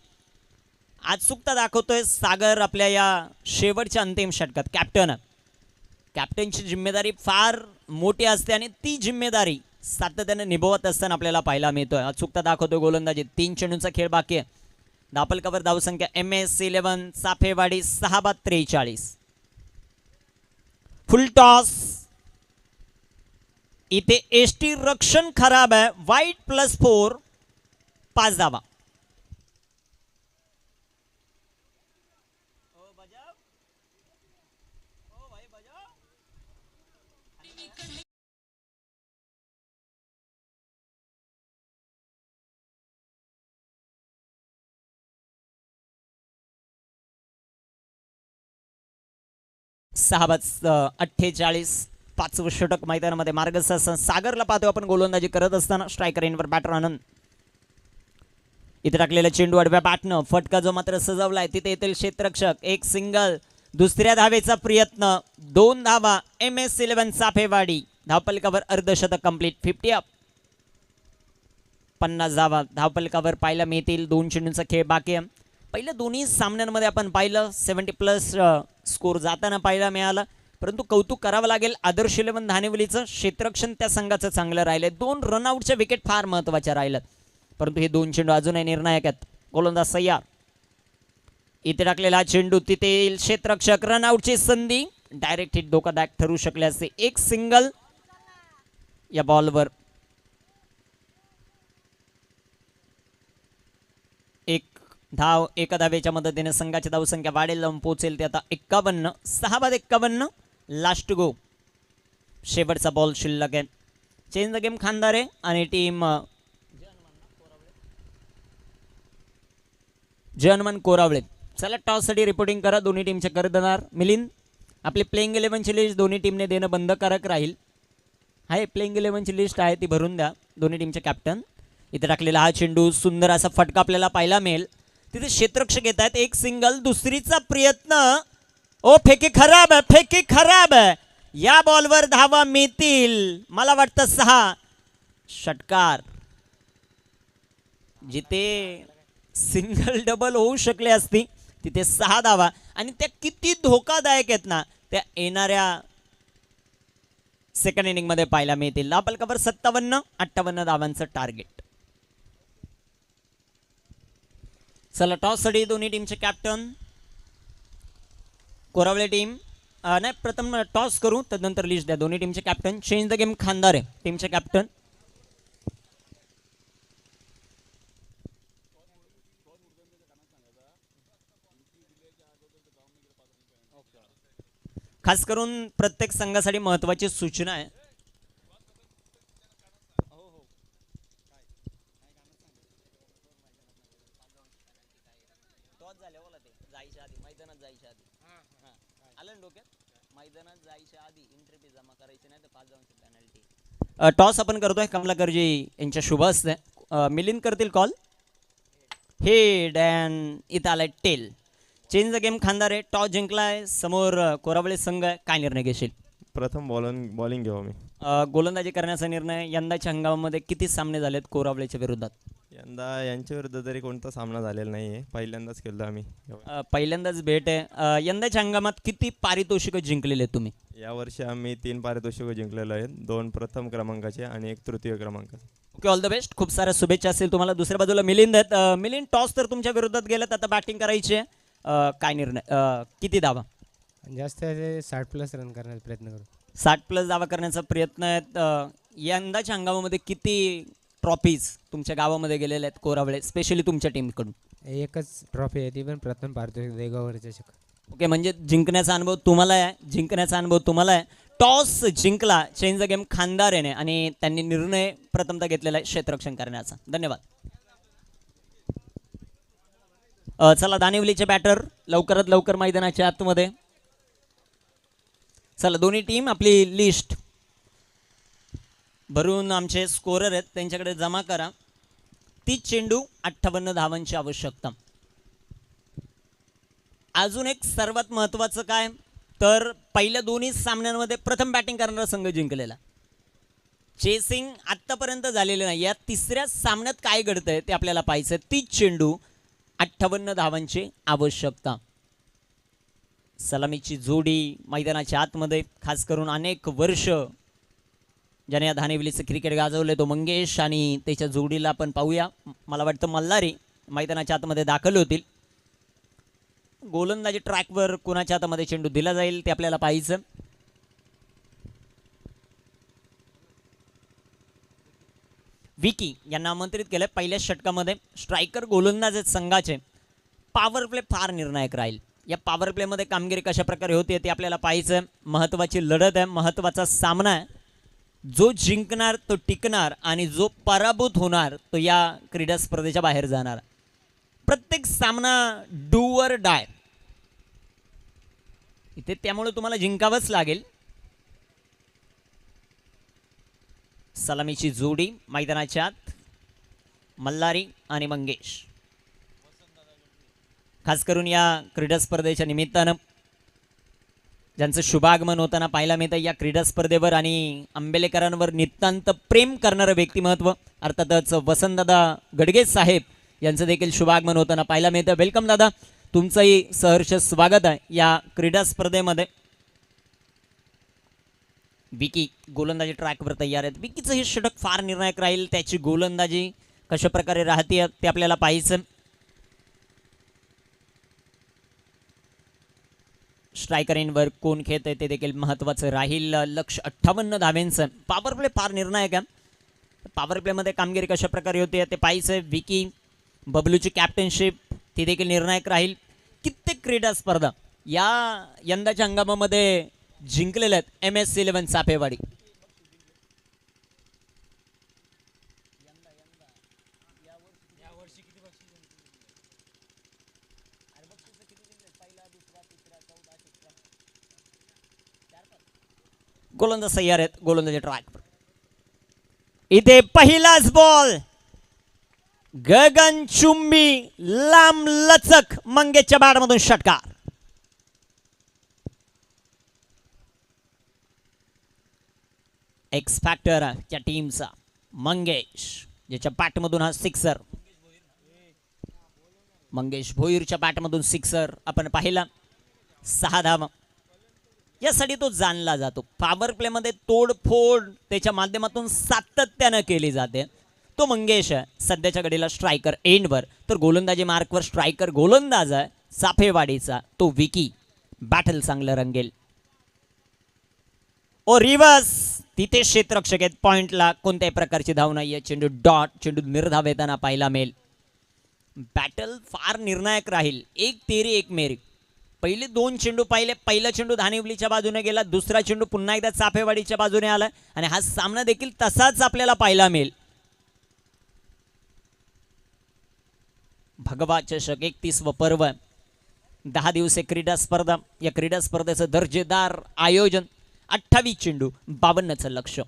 अचूकता दाखवतोय सागर आपल्या या शेवटच्या अंतिम षटकात. कॅप्टनची जिम्मेदारी फार मोठी असते आणि ती जिम्मेदारी सातत्याने निभवत असताना आपल्याला पाहायला मिळतोय. अचूकता दाखवतोय गोलंदाजी. 3 चेंडूंचा खेळ बाकी आहे. दापलकावर धावसंख्या MS11 चाफेवाडी. 6-43. फुल टॉस. इथे एसटी रक्षण खराब आहे. वाईट +4. 5 धावा. सहा 48. 5वं षटक मैदानामध्ये मार्गदर्शन सागरला पाहतो आपण गोलंदाजी करत असताना. स्ट्रायकर एंडवर बॅटर आनंद. इथे टाकलेला चेंडू आडव्या बॅटनं. फटका जो मात्र सजवलाय तिथे येथील क्षेत्ररक्षक. एक सिंगल. दुसऱ्या धावेचा प्रयत्न. 2 धावा. MS11 चाफेवाडी. धावपलकावर अर्धशतक कंप्लीट. 50 अप. 50 धावा धावपलकावर पाहायला मिळतील. 2 चेंडूंचा खेळ बाकी आहे. पहिल्या दोन्ही सामन्यांमध्ये आपण पाहिलं 70+ स्कोर जाताना पाहायला मिळाला. परंतु कौतुक करावं लागेल आदर्श 11 धानेवलीचं. क्षेत्ररक्षण त्या संघाचं चांगलं राहिलंय. 2 रनआउटच्या विकेट फार महत्त्वाच्या राहिल्यात. परंतु हे 2 चेंडू अजूनही निर्णायक आहेत. गोलंदाज सय्यार. इथे टाकलेला चेंडू तिथे येईल क्षेत्ररक्षक. रनआउटची संधी. डायरेक्ट हिट धोकादायक ठरू शकले असते. एक सिंगल या बॉलवर. एक धाव एका धावेच्या मदतीने संघाची धावसंख्या वाढेल जाऊन पोहोचेल ते आता 51. 6-51. लास्ट गो. शेवटचा बॉल शिल्लक आहे. चेंज द गेम खांदारे आणि टीम जय हनुमान कोरावळे. चला टॉससाठी रिपोर्टिंग करा. दोन्ही टीमचे कर्णधार मिलिंद. आपली प्लेइंग 11ची लिस्ट दोन्ही टीमने देणं बंधकारक राहील. आहे प्लेइंग 11ची लिस्ट आहे ती भरून द्या. दोन्ही टीमचे कॅप्टन. इथे टाकलेला हा चेंडू सुंदर असा फटका आपल्याला पाहायला मिळेल. तिथे क्षेत्ररक्षक येत आहेत. एक सिंगल. दुसरीचा प्रयत्न. ओ फेकी खराब आहे. फेकी खराब आहे. या बॉलवर धावा मिळतील मला वाटतं 6. षटकार जिथे सिंगल डबल होऊ शकले असती तिथे 6 धावा. आणि त्या किती धोकादायक आहेत ना त्या येणाऱ्या सेकंड इनिंग मध्ये पाहायला मिळतील. धावपलकावर 57-58 धावांचं टार्गेट. चला टॉससाठी दोन्ही टीमचे कॅप्टन. कोरावळे टीम नाही प्रथम टॉस करू तदनंतर लिस्ट द्या. दोन्ही टीमचे captain. Change the game Khandare टीमचे कॅप्टन. खास करून प्रत्येक संघासाठी महत्त्वाची सूचना आहे. टॉस आपण करतोय कमलाकरजी यांच्या शुभ असते. मिलिंद करतील कॉल. हेड अँड इथं आलाय tail. Change the game Khandare. Toss जिंकलाय. समोर कोरावळे संघ आहे. काय निर्णय घेशील? प्रथम बॉलिंग घेऊ मी. गोलंदाजी करण्याचा निर्णय. यंदाच्या हंगामामध्ये किती सामने झालेत कोरावळेच्या विरोधात? यंदा यांच्या विरुद्ध तरी कोणता सामना झालेला नाही आहे. पहिल्यांदाच केलं आम्ही. पहिल्यांदाच भेट आहे. यंदाच्या हंगामात किती पारितोषिक जिंकलेले तुम्ही? यावर्षी आम्ही 3 पारितोषिकं जिंकलेलो आहेत. 2 प्रथम क्रमांकाचे आणि 1 तृतीय क्रमांकाचे. Okay all the best. खूप साऱ्या शुभेच्छा असतील तुम्हाला. दुसऱ्या बाजूला मिलिंद आहेत. मिलिंद टॉस तर तुमच्या विरोधात गेलात आता बॅटिंग करायची आहे. काय निर्णय किती धावा? जास्त 60+ रन करण्याचा प्रयत्न करू. 60+ धावा करण्याचा प्रयत्न आहे. यंदाच्या हंगामामध्ये किती ट्रॉफीज तुमच्या गावामध्ये गेलेल्या आहेत कोरावळे स्पेशली तुमच्या टीमकडून? एकच ट्रॉफी आहे ती पण प्रथम पारितोषिक देगावरच्या चषक. ओके म्हणजे जिंकण्याचा अनुभव तुम्हाला आहे. जिंकण्याचा अनुभव तुम्हाला आहे. टॉस जिंकला चेंज द गेम खांदारेने आणि त्यांनी निर्णय प्रथमतः घेतलेला आहे क्षेत्ररक्षण करण्याचा. धन्यवाद. चला दानिवलीचे बॅटर लवकरात लवकर मैदानाच्या आतमध्ये. चला दोन्ही टीम आपली लिस्ट भरून आमचे स्कोरर आहेत त्यांच्याकडे जमा करा. 30 चेंडू 58 धावांची आवश्यकता. अजून एक सर्वात महत्वाचं काय तर पहिल्या दोन्ही सामन्यांमध्ये प्रथम बॅटिंग करणारा संघ जिंकलेला. चेसिंग आत्तापर्यंत झालेलं नाही. या तिसऱ्या सामन्यात काय घडतंय ते आपल्याला पाहायचं. 30 चेंडू 58 धावांची आवश्यकता. सलामीची जोडी मैदानाच्या आतमध्ये खास करून अनेक वर्ष ज्याने या धानिवलीचं क्रिकेट गाजवलं तो मंगेश आणि त्याच्या जोडीला आपण पाहूया. मला वाटतं मल्हारी मैदानाच्या आतमध्ये दाखल होतील. गोलंदाजी ट्रॅकवर कुणाच्या हातामध्ये चेंडू दिला जाईल ते आपल्याला पाहायचं. विकी यांना आमंत्रित केलं. पहिल्या षटकामध्ये स्ट्रायकर गोलंदाज आहेत संघाचे. पॉवर प्ले फार निर्णायक राहील. या पॉवर प्लेमध्ये कामगिरी कशा प्रकारे होते ते आपल्याला पाहायचं. महत्त्वाची लढत आहे, महत्त्वाचा सामना आहे. जो जिंकणार तो टिकणार आणि जो पराभूत होणार तो या क्रीडा स्पर्धेच्या बाहेर जाणार. प्रत्येक सामना डू और डाय इथे, त्यामुळे तुम्हाला जिंकावंच लागेल. सलामीची जोडी मैदानाच्या आत मल्हारी आणि मंगेश. खास करून या क्रीडा स्पर्धेच्या निमित्तानं ज्यांचं शुभागमन होताना पाहायला मिळतं या क्रीडा स्पर्धेवर आणि आंबेलेकरांवर नितांत प्रेम करणारं व्यक्तिमत्व अर्थातच वसंतदादा गडगे साहेब यांचं देखील शुभागमन होताना पाहायला मिळतं. वेलकम दादा, तुमचंही सहर्ष स्वागत आहे या क्रीडा स्पर्धेमध्ये. विकी गोलंदाजी ट्रॅकवर तयार आहेत. विकीचं हे षटक फार निर्णायक राहील. त्याची गोलंदाजी कशा प्रकारे राहते ते आपल्याला पाहायचं. स्ट्रायकरींवर कोण खेळत आहे ते देखील महत्त्वाचं राहील. लक्ष 58 धावेंचं. पॉवर प्ले फार निर्णायक आहे. पॉवर प्लेमध्ये कामगिरी कशा प्रकारे होते ते पाहायचं. विकी बबलूची कॅप्टनशिप ती देखील निर्णायक राहील. कित्येक क्रीडा स्पर्धा या यंदाच्या हंगामामध्ये जिंकलेल्या आहेत MS11 चाफेवाडी. गोलंदाज तयार आहेत. गोलंदाजी ट्रॅक इथे पहिलाच बॉल गगनचुंबी लांब लचक मंगेशच्या बॅटमधून षटकार. एक्स फॅक्टर च्या टीमचा मंगेश ज्याच्या बॅटमधून हा सिक्सर. मंगेश भोईरच्या बॅटमधून सिक्सर आपण पाहिला. 6 धावा. यासाठी तो जाणला जातो. पॉवर प्लेमध्ये तोडफोड त्याच्या माध्यमातून सातत्यानं केली जाते. तो मंगेश आहे सध्याच्या घडीला स्ट्रायकर एंडवर. तर गोलंदाजी मार्कवर स्ट्रायकर गोलंदाज आहे चाफेवाडीचा तो विकी. बॅटल चांगलं रंगेल. ओ रिव्हर्स तिथे क्षेत्ररक्षक आहेत. पॉइंटला कोणत्याही प्रकारची धाव नाहीये. चेंडू डॉट, चेंडू निर्धाव येताना पाहायला मिळेल. बॅटल फार निर्णायक राहील. 1 तेरी 1 मेरी. पहिले 2 चेंडू पाहिले. पहिला चेंडू धानिवलीच्या बाजूने गेला. दुसरा चेंडू पुन्हा एकदा चाफेवाडीच्या बाजूने आला आणि हा सामना देखील तसाच आपल्याला पाहायला मिळेल. भगवा चषक 31व पर्व. 10 दिवसीय क्रीडा स्पर्धा. या क्रीडा स्पर्धेचं दर्जेदार आयोजन. 28 चेंडू 52चं लक्ष.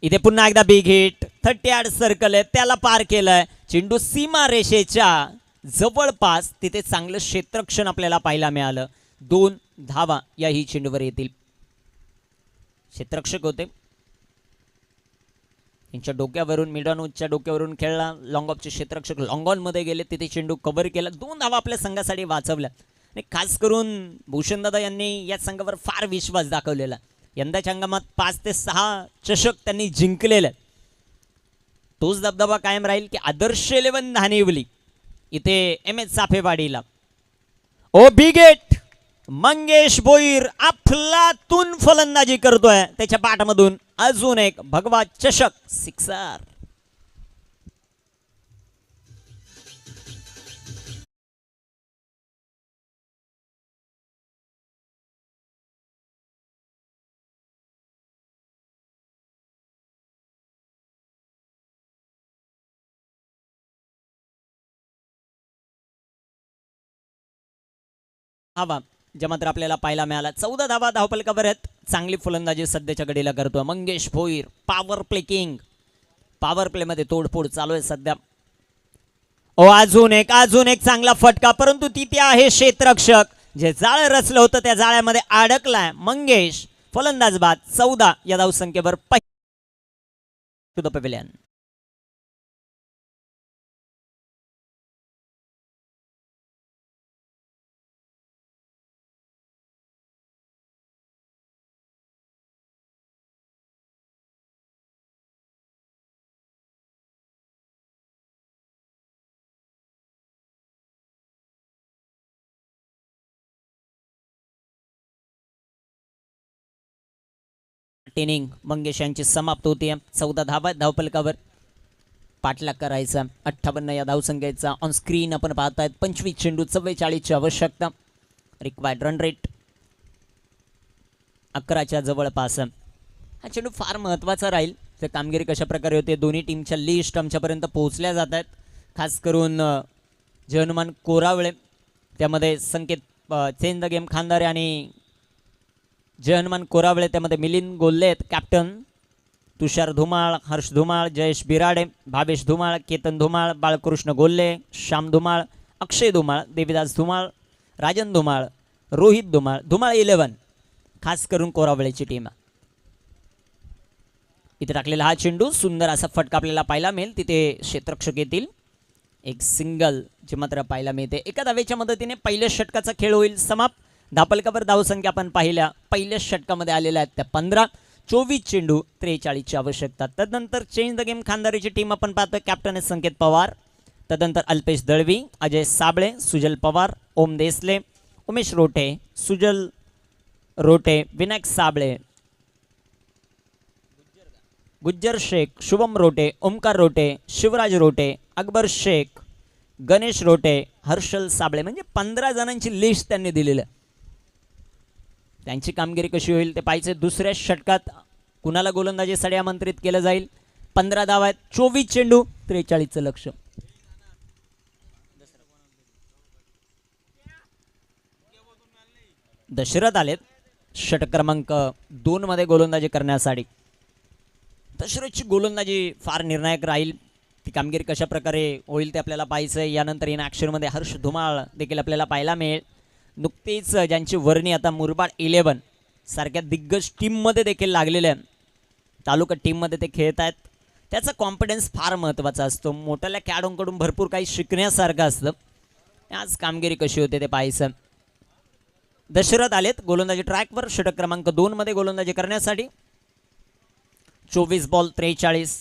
इथे पुन्हा एकदा बिग हिट. 38 सर्कल आहे त्याला पार केलंय. चेंडू सीमा रेषेच्या जवळपास तिथे चांगलं क्षेत्ररक्षण आपल्याला पाहायला मिळालं. 2 धावा याही चेंडूवर येतील. क्षेत्ररक्षक होते यांच्या डोक्यावरून मिडॉनच्या डोक्यावरून खेळला. लॉंग ऑफचे क्षेत्ररक्षक लॉंग ऑन मध्ये गेले. तिथे चेंडू कव्हर केला. 2 धावा आपल्या संघासाठी वाचवल्या. आणि खास करून भूषणदादा यांनी या संघावर फार विश्वास दाखवलेला. यंदाच्या हंगामात 5 ते 6 चषक त्यांनी जिंकलेले. तोच दबदबा कायम राहील की आदर्श 11 धानिवली इथे MS चाफेवाडीला. ओ बिगेट मंगेश भोईर अफलातून फलंदाजी करतोय. त्याच्या बॅटमधून अजून एक भगवा चषक सिक्सर. हवा ज्या मात्र आपल्याला पाहायला मिळाला. 14 धावा धावपलकावर आहेत. चांगली फलंदाजी सध्याच्या घडीला करतो Mangesh Bhoir. Power play king. Power play मध्ये तोडफोड चालू आहे सध्या. अजून एक चांगला फटका, परंतु तिथे आहे क्षेत्ररक्षक. जे जाळ रचलं होतं त्या जाळ्यामध्ये अडकलाय मंगेश. फलंदाज बाद. 14 या धावसंख्येवर to the pavilion. Inning Mangesh यांची समाप्त होते. 14 धावा धावपलकावर. पाठलाग करायचा. 58 या धावसंख्येचा ऑन स्क्रीन आपण पाहतायत. 25 चेंडू 44 ची आवश्यकता. रिक्वायर्ड रन रेट 11च्या जवळपास. हा चेंडू फार महत्त्वाचा राहील. तर कामगिरी कशा प्रकारे होते. दोन्ही टीमच्या लिस्ट आमच्यापर्यंत पोहोचल्या जात आहेत. खास करून जय हनुमान कोरावळे, त्यामध्ये संकेत चेंज द गेम खांदारे आणि जय हनुमान कोरावळे, त्यामध्ये मिलिंद गोल्ले आहेत कॅप्टन. तुषार धुमाळ, हर्ष धुमाळ, जयेश बिराडे, भावेश धुमाळ, केतन धुमाळ, बाळकृष्ण गोल्ले, श्याम धुमाळ, अक्षय धुमाळ, देवीदास धुमाळ, राजन धुमाळ, रोहित धुमाळ. धुमाळ 11 खास करून कोरावळेची टीम. इथे टाकलेला हा चेंडू सुंदर असा फटका आपल्याला पाहायला मिळेल. तिथे क्षेत्ररक्षक येतील. एक सिंगल जे मात्र पाहायला मिळते. एका धावेच्या मदतीने पहिल्या षटकाचा खेळ होईल समाप्त. धापलकावर धावसंख्या आपण पाहिल्या पहिल्या षटकामध्ये आलेल्या आहेत त्या 15. 24 चेंडू 43 ची आवश्यकता. तदनंतर चेंज द गेम खांदारीची टीम आपण पाहतो. कॅप्टन आहे संकेत पवार. तदनंतर अल्पेश दळवी, अजय साबळे, सुजल पवार, ओम देसले, उमेश रोटे, सुजल रोटे, विनायक साबळे, गुज्जर शेख, शुभम रोटे, ओमकार रोटे, शिवराज रोटे, अकबर शेख, गणेश रोटे, हर्षल साबळे. म्हणजे 15 जणांची लिस्ट त्यांनी दिलेली आहे. त्यांची कामगिरी कशी होईल ते पाहिजे. दुसऱ्या षटकात कुणाला गोलंदाजीसाठी आमंत्रित केलं जाईल. 15 धावा आहेत. 24 चेंडू 43चं लक्ष. दशरथ आलेत षटक क्रमांक 2 मध्ये गोलंदाजी करण्यासाठी. दशरथची गोलंदाजी फार निर्णायक राहील. ती कामगिरी कशा प्रकारे होईल ते आपल्याला पाहायचं. यानंतर इन ॲक्शनमध्ये हर्ष धुमाळ देखील आपल्याला पाहायला मिळेल. नुकतीच ज्यांची वर्णी आता मुरबाड 11 सारख्या दिग्गज टीममध्ये देखील लागलेल्या आहेत. तालुका टीममध्ये ते खेळत आहेत. त्याचा कॉन्फिडन्स फार महत्त्वाचा असतो. मोठ्याल्या खेळाडूंकडून भरपूर काही शिकण्यासारखं असतं. आज कामगिरी कशी होते ते पाहायचं. दशरथ आलेत गोलंदाजी ट्रॅकवर षटक क्रमांक 2 मध्ये गोलंदाजी करण्यासाठी. 24 बॉल 43.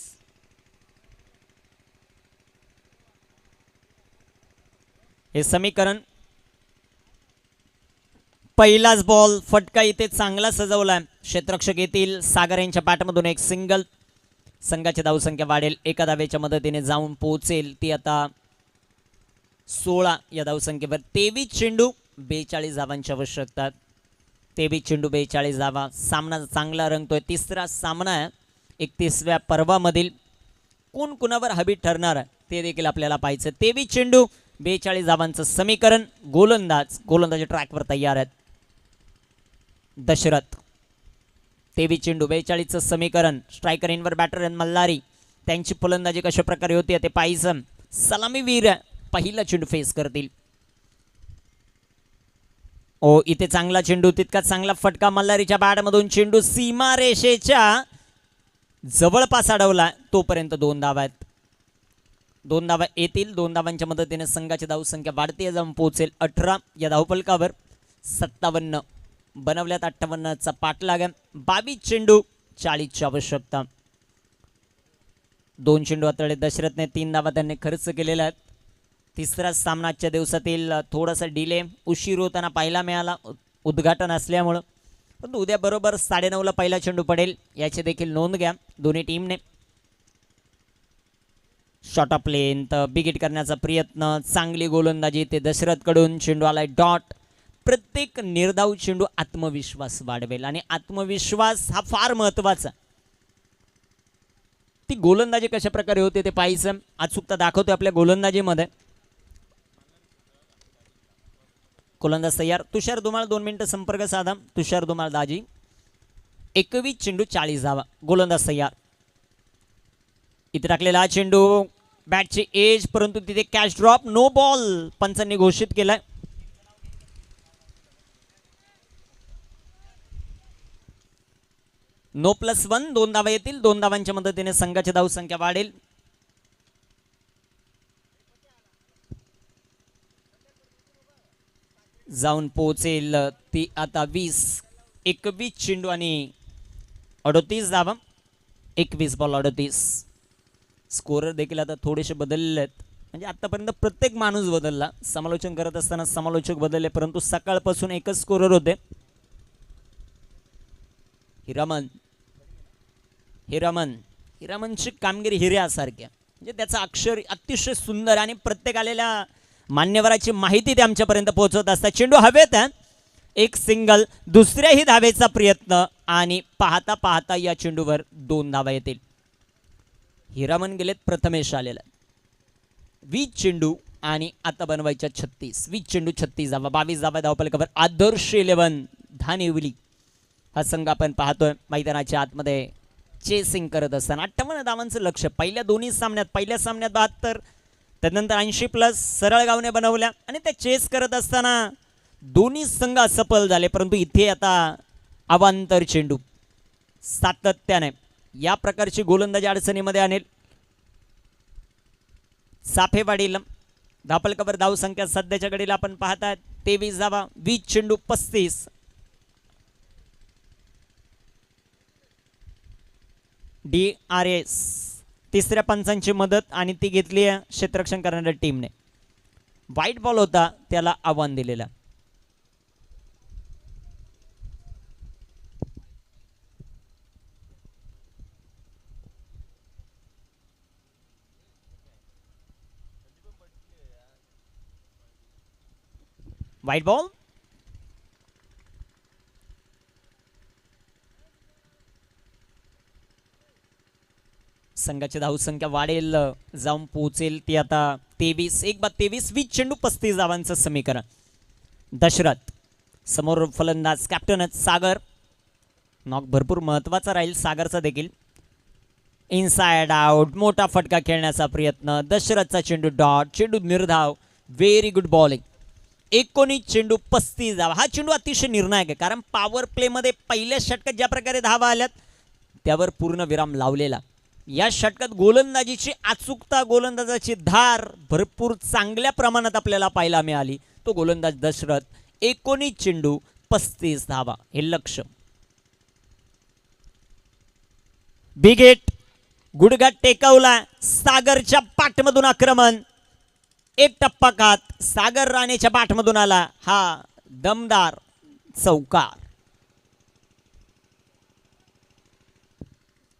हे समीकरण. पहिलाच बॉल फटका इथे चांगला सजवलाय. क्षेत्ररक्षक येतील. सागर यांच्या बॅटमधून एक सिंगल. संघाची धावसंख्या वाढेल. एका धावेच्या मदतीने जाऊन पोहोचेल ती आता 16 या धावसंख्येवर. 23 चेंडू 42 धावांची आवश्यकता. 23 चेंडू 42 धावा. सामना चांगला रंगतोय. तिसरा सामना आहे 31व्या पर्वामधील. कोण कुणावर हबी ठरणार ते देखील आपल्याला पाहायचं. 23 चेंडू 42 धावांचं समीकरण. गोलंदाजी ट्रॅकवर तयार आहेत. दशरथ. 23 चेंडू 42चं समीकरण. स्ट्रायकर इनवर बॅटर मल्हारी. त्यांची फलंदाजी कशा प्रकारे होती ते पाहायचं. सलामीवीर पहिला चेंडू फेस करतील. इथे चांगला चेंडू. तितका चांगला फटका मल्हारीच्या बॅटमधून. चेंडू सीमारेषेच्या जवळपास अडवला. तोपर्यंत 2 धावा आहेत. 2 धावा येतील. 2 धावांच्या मदतीने संघाची धावसंख्या वाढती जाऊन पोहोचेल 18 या धावपलकावर. 57 बनवल्यात. 58चा पाठलाग. 22 चेंडू 40 ची आवश्यकता. 2 चेंडू हाताळले दशरथने. 3 धावा त्यांनी खर्च केलेल्या आहेत. तिसरा सामना आजच्या दिवसातील थोडासा डिले उशीर होताना पाहायला मिळाला उद्घाटन असल्यामुळं. पण उद्या बरोबर 9:30ला पहिला चेंडू पडेल याची देखील नोंद घ्या दोन्ही टीमने. Shot of length big hit करण्याचा प्रयत्न. चांगली गोलंदाजी ते दशरथकडून. चेंडू आलाय डॉट. प्रत्येक निर्धाव चेंडू आत्मविश्वास वाढवेल आणि आत्मविश्वास हा फार महत्त्वाचा. ती गोलंदाजी कशा प्रकारे होते ते पाहायचं. अचूकता दाखवतोय आपल्या गोलंदाजीमध्ये. गोलंदाज तयार. तुषार धुमाळ 2 मिनिटं संपर्क साधा. तुषार धुमाळ दाजी. 21 चेंडू 40 धावा. गोलंदाज तयार. इथे टाकलेला हा चेंडू बॅटची एज, परंतु तिथे कॅच ड्रॉप, नो बॉल पंचांनी घोषित केलाय. नो +1 2 धावा येतील. 2 धावांच्या मदतीने संघाची धावसंख्या वाढेल. जाऊन पोहोचेल ती आता 20. 21 चेंडू आणि 38 धावा. 21 बॉल 38. स्कोरर देखील आता थोडेसे बदलले आहेत. म्हणजे आतापर्यंत प्रत्येक माणूस बदलला. समालोचन करत असताना समालोचक बदलले, परंतु सकाळपासून एकच स्कोरर होते. हिरामनची कामगिरी हिऱ्यासारखी, म्हणजे त्याचं अक्षर अतिशय सुंदर आणि प्रत्येक आलेल्या मान्यवराची माहिती ते आमच्यापर्यंत पोहोचवत असतात. चेंडू हवेत, एक सिंगल, दुसऱ्याही धावेचा प्रयत्न आणि पाहता पाहता या चेंडूवर 2 धावा येतील. हिरामन गेलेत, प्रथमेश आलेला. 20 चेंडू आणि आता बनवायच्या 36. 20 चेंडू 36 धावा. 22 धावा धावपलकावर. आदर्श 11 धानिवली हा संघ आपण पाहतोय मैदानाच्या आतमध्ये चेसिंग करत असताना. 58 धावांचं लक्ष पहिल्या दोन्ही सामन्यात. पहिल्या सामन्यात 72, त्यानंतर 80+ सरळ गावने बनवल्या आणि त्या चेस करत असताना दोन्ही संघ असफल झाले. परंतु इथे आता अवांतर चेंडू सातत्याने या प्रकारची गोलंदाजी अडचणीमध्ये आणेल. साफेवाडीला धापलकावर धाव संख्या सध्याच्या घडीला आपण पाहतात 23 धावा. 20 चेंडू 35. DRS तिसऱ्या पंचांची मदत आणि ती घेतली आहे क्षेत्ररक्षण करणाऱ्या टीमने. वाईट बॉल होता, त्याला आव्हान दिलेला. वाईट बॉल. संघाची धावसंख्या वाढेल, जाऊन पोहोचेल ती आता 23. 1 बाद 23. 20 चेंडू 35 धावांचं समीकरण. दशरथ समोर फलंदाज कॅप्टनच सागर. नॉक भरपूर महत्वाचा राहील सागरचा देखील. इनसाइड आउट, मोठा फटका खेळण्याचा प्रयत्न. दशरथचा चेंडू डॉट, चेंडू निर्धाव. Very good bowling. 19 चेंडू 35 धावा. हा चेंडू अतिशय निर्णायक आहे, कारण पॉवर प्ले मध्ये पहिल्या षटकात ज्या प्रकारे धावा आल्यात त्यावर पूर्ण विराम लावलेला. या षटकात गोलंदाजीची अचूकता, गोलंदाजाची धार भरपूर चांगल्या प्रमाणात आपल्याला पाहायला मिळाली. तो गोलंदाज दशरथ. 19 चेंडू 35 धावा हे लक्ष. Big hit, गुडघा टेकवला. सागरच्या पाठमधून आक्रमण. एक टप्पा खात सागर राणेच्या पाठमधून आला हा दमदार चौकार.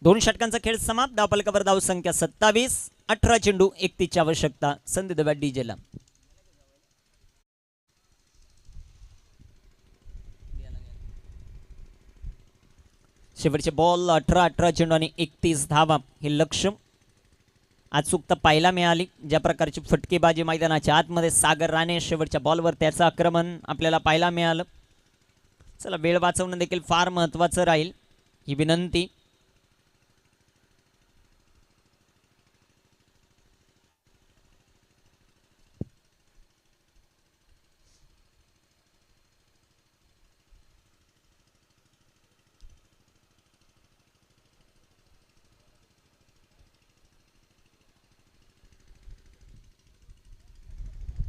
2 षटकांचा खेळ समाप्त. धावपलकावर धाव संख्या 27. 18 चेंडू 31ची आवश्यकता. संधी दव्या डीजेला. शेवटचे बॉल 18 चेंडू आणि 31 धावा हे लक्ष. अचूकता पाहायला मिळाली. ज्या प्रकारची फटकेबाजी मैदानाच्या आतमध्ये सागर राणे शेवटच्या बॉलवर त्याचं आक्रमण आपल्याला पाहायला मिळालं. चला, वेळ वाचवणं देखील फार महत्त्वाचं राहील ही विनंती.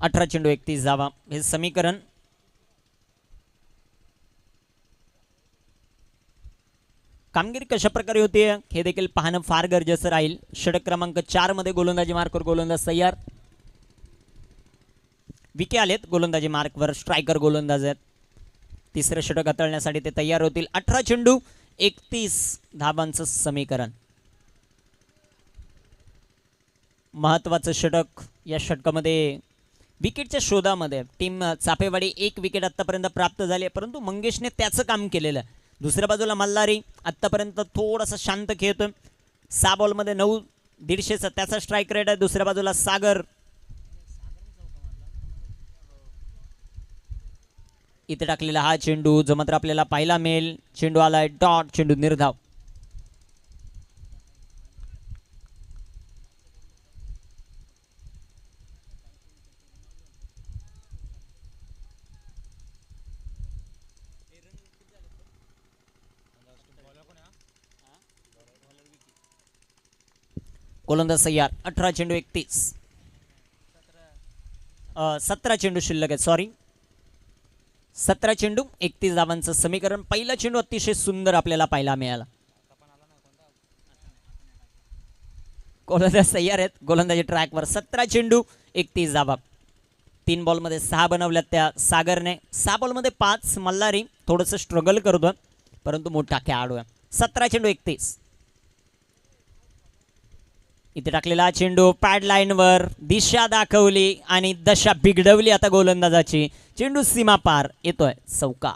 अठरा चेंडू 31 धावा हे समीकरण. कामगिरी कशा प्रकारे होते हे देखील पाहणं फार गरजेचं राहील. षटक क्रमांक 4 मध्ये गोलंदाजी मार्कवर गोलंदाज तयार. विके आलेत गोलंदाजी मार्कवर. स्ट्रायकर गोलंदाज आहेत. तिसरं षटक हाताळण्यासाठी ते तयार होतील. 18 चेंडू 31 धावांचं समीकरण. महत्वाचं षटक. या षटकामध्ये विकेटच्या शोधामध्ये टीम चापेवाडी 1 विकेट आतापर्यंत प्राप्त झाली, परंतु मंगेशने त्याचं काम केलेलं आहे. दुसऱ्या बाजूला मल्हारी आतापर्यंत थोडासा शांत खेळतोय. 6 बॉलमध्ये 9 150चा त्याचा स्ट्राईक रेट आहे. दुसऱ्या बाजूला सागर इथे टाकलेला हा चेंडू जो मात्र आपल्याला पाहायला मिळेल. चेंडू आलाय डॉट, चेंडू निर्धाव. गोलंदाज तयार. 18 चेंडू 31. 17 चेंडू शिल्लक आहेत. सॉरी, 17 चेंडू 31 धावांचं समीकरण. पहिला चेंडू अतिशय सुंदर आपल्याला पाहायला मिळाला. गोलंदाज तयार आहेत. गोलंदाजी ट्रॅकवर. 17 चेंडू 31 धावा. 3 बॉलमध्ये 6 बनवल्यात त्या सागरने. 6 बॉलमध्ये 5. मल्हारी थोडंसं स्ट्रगल करतोय परंतु मोठा खेळाडू आहे. 17 चेंडू 31. इथे टाकलेला चेंडू पॅड लाईनवर. दिशा दाखवली आणि दशा बिघडवली आता गोलंदाजाची. चेंडू सीमा पार येतोय. चौकार.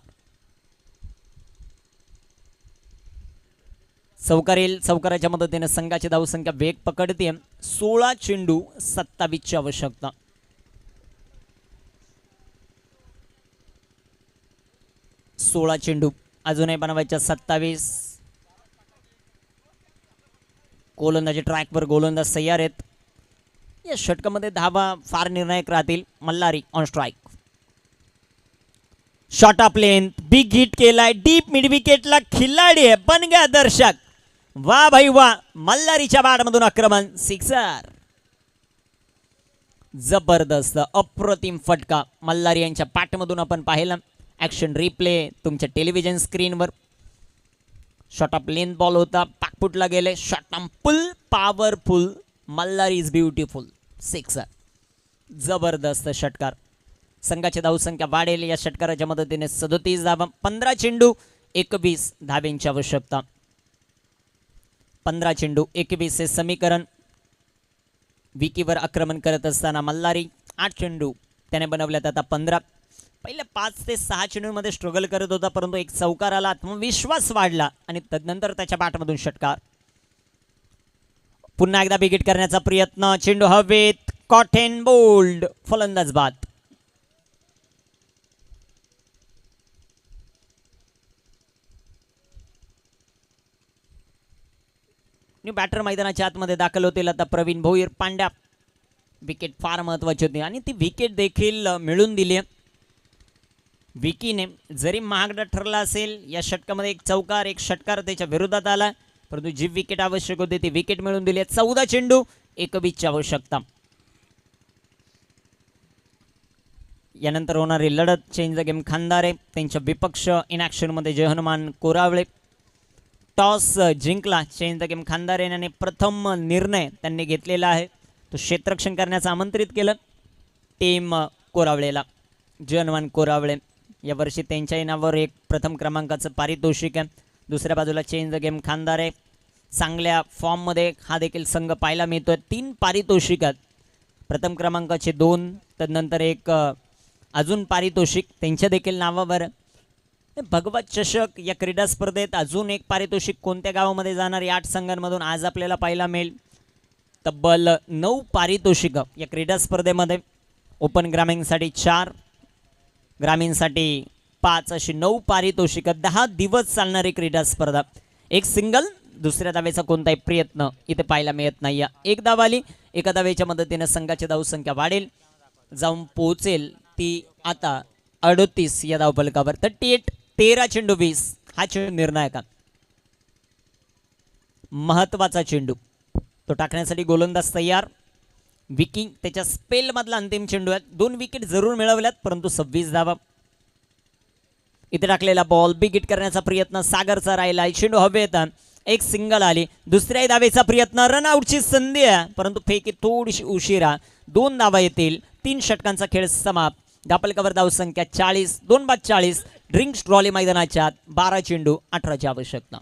चौकार येईल. चौकाराच्या मदतीने संघाची धावसंख्या वेग पकडते. 16 चेंडू 27 ची आवश्यकता. सोळा चेंडू अजूनही बनवायच्या 27. गोलंदाजी ट्रॅकवर. गोलंदाज तयार आहेत. या षटकामध्ये धावा फार निर्णायक राहतील. Malhari on strike. Shot of length. Big hit केलाय. डीप मिड विकेटला खिल्लाडी आहे. बन गया दर्शक. वा भाई वा. मल्हारीच्या बॅटमधून आक्रमण. सिक्सर. जबरदस्त अप्रतिम फटका मल्हारी यांच्या बॅटमधून आपण पाहिला. ॲक्शन रिप्ले तुमच्या टेलिव्हिजन स्क्रीनवर. शॉट ऑफ लेंथ बॉल होता. पाकपुटला गेले. Shot on pull powerful. Malhari is beautiful. Sixer. जबरदस्त षटकार. संघाची धावसंख्या वाढेल या षटकाराच्या मदतीने. 37 धावा. 15 चेंडू 21 धाब्यांची आवश्यकता. 15 चेंडू 21 हे समीकरण. विकीवर आक्रमण करत असताना मल्हारी 8 चेंडू त्याने बनवल्यात आता 15. पहिल्या 5 ते 6 चेंडूंमध्ये स्ट्रगल करत होता परंतु एक चौकार आला. आत्मविश्वास वाढला आणि तदनंतर त्याच्या बॅटमधून षटकार. पुन्हा एकदा बिगिट करण्याचा प्रयत्न. चेंडू हवेत. कॉटेन बोल्ड. फलंदाज बाद. न्यू बॅटर मैदानाच्या आतमध्ये दाखल होतील आता प्रवीण भोईर. पांड्या. विकेट फार महत्वाची होती आणि ती विकेट देखील मिळून दिली. विकीने जरी महागडा ठरला असेल या षटकामध्ये एक चौकार एक षटकार त्याच्या विरोधात आला परंतु जी विकेट आवश्यक होती ती विकेट मिळून दिली. 14 चेंडू 21 ची आवश्यकता. यानंतर होणारी लढत. Change the game Khandare. त्यांच्या विपक्ष इन मध्ये जय हनुमान कोरावळे. टॉस जिंकला चेंज द गेम खांदारे आणि प्रथम निर्णय त्यांनी घेतलेला आहे तो क्षेत्ररक्षण करण्याचं आमंत्रित केलं टीम कोरावळेला. जय हनुमान कोरावळे यावर्षी त्यांच्याही नावावर एक प्रथम क्रमांकाचं पारितोषिक आहे. दुसऱ्या बाजूला चेंज द गेम खांदारे. चांगल्या फॉर्ममध्ये हा देखील संघ पाहायला मिळतोय. 3 पारितोषिकात. प्रथम क्रमांकाचे 2. तदनंतर एक अजून पारितोषिक त्यांच्या देखील नावावर. भगवत चषक या क्रीडा स्पर्धेत अजून एक पारितोषिक कोणत्या गावामध्ये जाणार. 8 संघांमधून आज आपल्याला पाहायला मिळेल. तब्बल 9 पारितोषिक या क्रीडा स्पर्धेमध्ये. ओपन ग्रामीणसाठी 4, ग्रामीणसाठी 5 अशी 9 पारितोषिक. 10 दिवस चालणारी क्रीडा स्पर्धा. एक सिंगल दुसऱ्या धावेचा कोणताही प्रयत्न इथे पाहायला मिळत नाही. एक धाव आली. एका धावेच्या मदतीने संघाची धावसंख्या वाढेल. जाऊन पोहोचेल ती आता 38 या धावफलकावर. 38. 13 चेंडू 20 हा चेंडू निर्णायक. महत्वाचा चेंडू तो टाकण्यासाठी गोलंदाज तयार. विकी त्याच्या स्पेल मधला अंतिम चेंडू आहे. 2 विकेट जरूर मिळवल्यात परंतु 26 धावा. इथे टाकलेला बॉल बिग हिट करण्याचा प्रयत्न सागरचा राहिला. चेंडू हवेत. एक सिंगल आली. दुसऱ्या धावेचा प्रयत्न. रनआउटची संधी आहे परंतु फेकी थोडीशी उशिरा. 2 धावा येतील. 3 षटकांचा खेळ समाप्त. धापलकावर धावसंख्या 40. 2 बाद 40. ड्रिंक्स ट्रॉली मैदानाच्या 12 चेंडू 18 ची आवश्यकता.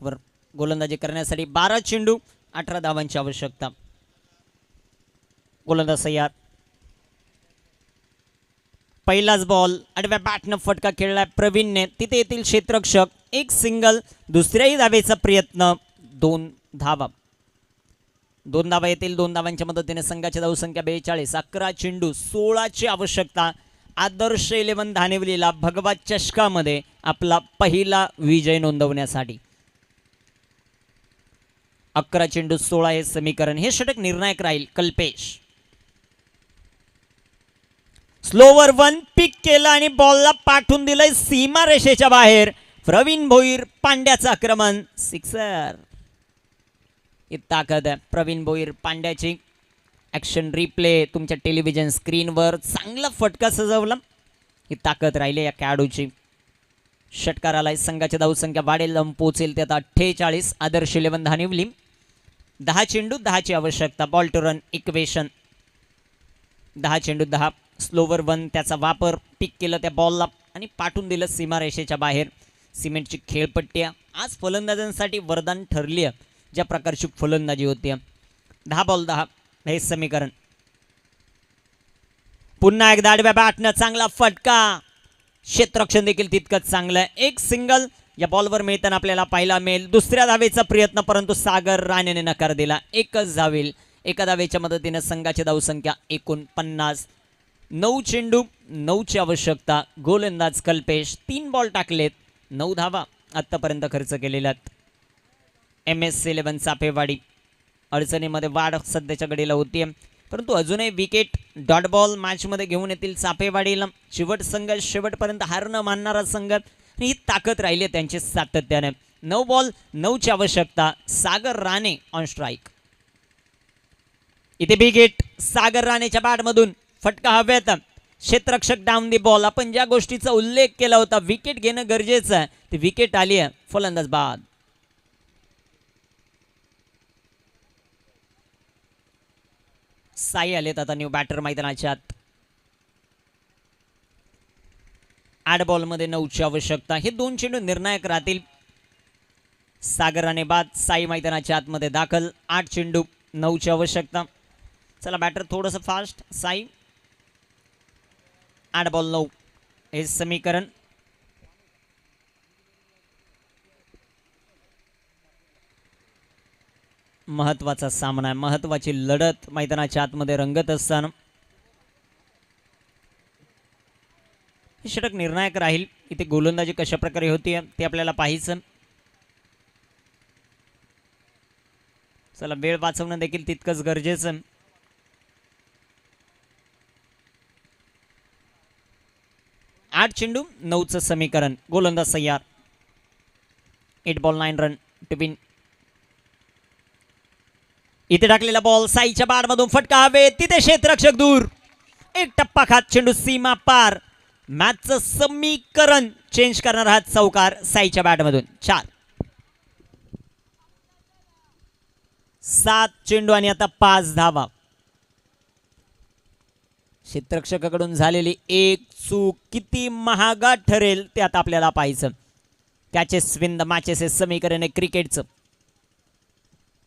मार्कवर गोलंदाजी करण्यासाठी 12 चेंडू 18 धावांची आवश्यकता. गोलंदाज तयार. पहिलाच बॉल आडव्या बॅटनं फटका खेळलाय प्रवीणने. तिथे येथील क्षेत्ररक्षक. एक सिंगल. दुसऱ्याही धावेचा प्रयत्न. 2 धावा. 2 धावा येतील. 2 धावांच्या मदतीने संघाची धावसंख्या 42. 11 चेंडू 16ची आवश्यकता. आदर्श 11 धानिवलीला भगवा चषकामध्ये आपला पहिला विजय नोंदवण्यासाठी. 11 चेंडू 16 हे समीकरण. हे षटक निर्णायक राहील. कल्पेश स्लोवर 1 पिक केला आणि बॉलला पाठवून दिलंय सीमा रेषेच्या बाहेर. प्रवीण भोईर पांड्याचं आक्रमण. सिक्सर. ही ताकद आहे प्रवीण भोईर पांड्याची. ॲक्शन रिप्ले तुमच्या टेलिव्हिजन स्क्रीनवर. चांगला फटका सजवला. ही ताकद राहिली या खेळाडूची. षटकार आलाय. संघाची धावसंख्या वाढेल जाऊन पोहोचेल ते आता 48. आदर्श 11 धानिवली. 10 चेंडू 10ची आवश्यकता. Ball to run equation. 10 चेंडू 10. स्लोवर 1 त्याचा वापर. पिक केलं त्या बॉलला आणि पाठवून दिलं सीमारेषेच्या बाहेर. सिमेंटची खेळपट्टी आज फलंदाजांसाठी वरदान ठरली आहे. ज्या प्रकारची फलंदाजी होती. 10 बॉल 10 हे समीकरण. पुन्हा एकदा आडव्या बॅटनं चांगला फटका. क्षेत्ररक्षण देखील तितकंच चांगलं आहे. एक सिंगल या बॉलवर मिळताना आपल्याला पाहायला मिळेल. दुसऱ्या धावेचा प्रयत्न परंतु सागर राणेने नकार दिला. एकच धावेल. एका धावेच्या मदतीने संघाची धावसंख्या 49. 9 चेंडू 9ची आवश्यकता. गोलंदाज कल्पेश 3 बॉल टाकलेत. 9 धावा आत्तापर्यंत खर्च केलेल्यात. MS11 चापेवाडी अडचणीमध्ये वाढ सध्याच्या घडीला होतीये परंतु अजूनही विकेट डॉट बॉल मॅचमध्ये घेऊन येतील चापेवाडीला. चिवट संघ शेवटपर्यंत हार न मानणारा संघ आणि ही ताकद राहिली आहे त्यांची सातत्याने. 9 बॉल 9ची आवश्यकता. सागर राणे ऑन स्ट्राईक. इथे बिग हिट सागर राणेच्या बॅटमधून. फटका हव्यात. क्षेत्ररक्षक डाऊन दी बॉल. आपण ज्या गोष्टीचा उल्लेख केला होता विकेट घेणं गरजेचं आहे ती विकेट आली आहे. फलंदाज बाद. साई आलेत आता न्यू बॅटर मैदानाच्या आत. 8 बॉलमध्ये 9ची आवश्यकता. हे 2 चेंडू निर्णायक राहतील. सागराने बाद. साई मैदानाच्या आतमध्ये दाखल. 8 चेंडू 9ची आवश्यकता. चला बॅटर थोडंसं फास्ट. साई 8 बॉल 9 हे समीकरण. महत्वाचा सामना आहे. महत्वाची लढत मैदानाच्या आतमध्ये रंगत असताना हे षटक निर्णायक राहील. इथे गोलंदाजी कशा प्रकारे होती ते आपल्याला पाहायचं. चला वेळ वाचवणं देखील तितकंच गरजेचं. आठ चेंडू 9चं समीकरण. गोलंदाज तयार. 8 बॉल 9 रन टू विन. इथे टाकलेला बॉल साईच्या बाडमधून फटका हवे. तिथे क्षेत्ररक्षक दूर. एक टप्पा खात चेंडू सीमा पार. मॅचचं समीकरण चेंज करणार हा चौकार साईच्या बॅटमधून. 4 7 चेंडू आणि आता 5 धावा. क्षेत्ररक्षकाकडून झालेली एक चूक किती महागा ठरेल ते आता आपल्याला पाहायचं. कॅचेस विन द मॅचेस हे समीकरण आहे क्रिकेटचं.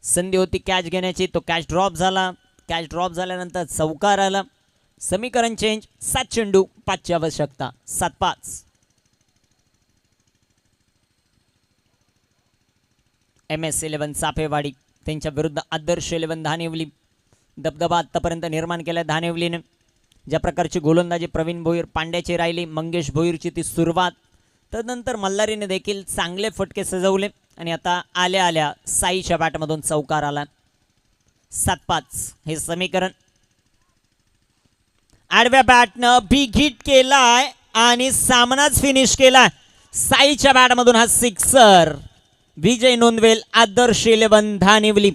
संधी होती कॅच घेण्याची. तो कॅच ड्रॉप झाला. कॅच ड्रॉप झाल्यानंतर चौकार आला. समीकरण चेंज. 7 चेंडू 5ची आवश्यकता. 7-5. MS11 चापेवाडी त्यांच्या विरुद्ध आदर्श 11 धानिवली. दबदबा आतापर्यंत निर्माण केला धानिवलीने. ज्या प्रकारची गोलंदाजी प्रवीण भोईर पांड्याची राहिली. मंगेश भोईरची ती सुरुवात. तदनंतर मल्हारीने देखील चांगले फटके सजवले आणि आता आल्या आल्या साईच्या बॅटमधून चौकार आला. 7-5 हे समीकरण. आडव्या बॅटनं बिग हिट केलाय आणि सामनाच फिनिश केलाय. साईच्या बॅटमधून हा सिक्सर. विजय नोंदवेल आदर्श 11 धानिवली.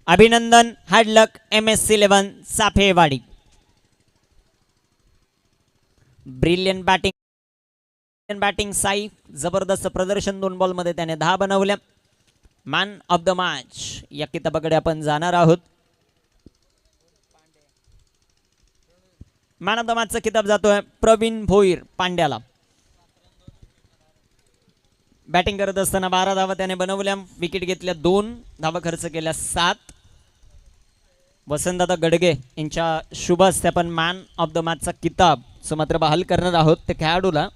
अभिनंदन. Hard luck MS11 Chafewadi. Brilliant batting Sai. जबरदस्त प्रदर्शन. 2 बॉलमध्ये त्याने 10 बनवल्या. मॅन ऑफ द मॅच या किताबाकडे आपण जाणार आहोत. मॅन ऑफ द मॅचचा किताब जातोय प्रवीण भोईर पांड्याला. बॅटिंग करत असताना 12 धावा त्याने बनवल्या, विकेट घेतल्या 2, धावा खर्च केल्या 7. वसंतदादा गडगे यांच्या शुभ हस्ते आपण मॅन ऑफ द मॅचचा किताब मात्र बहाल करणार आहोत त्या खेळाडूला.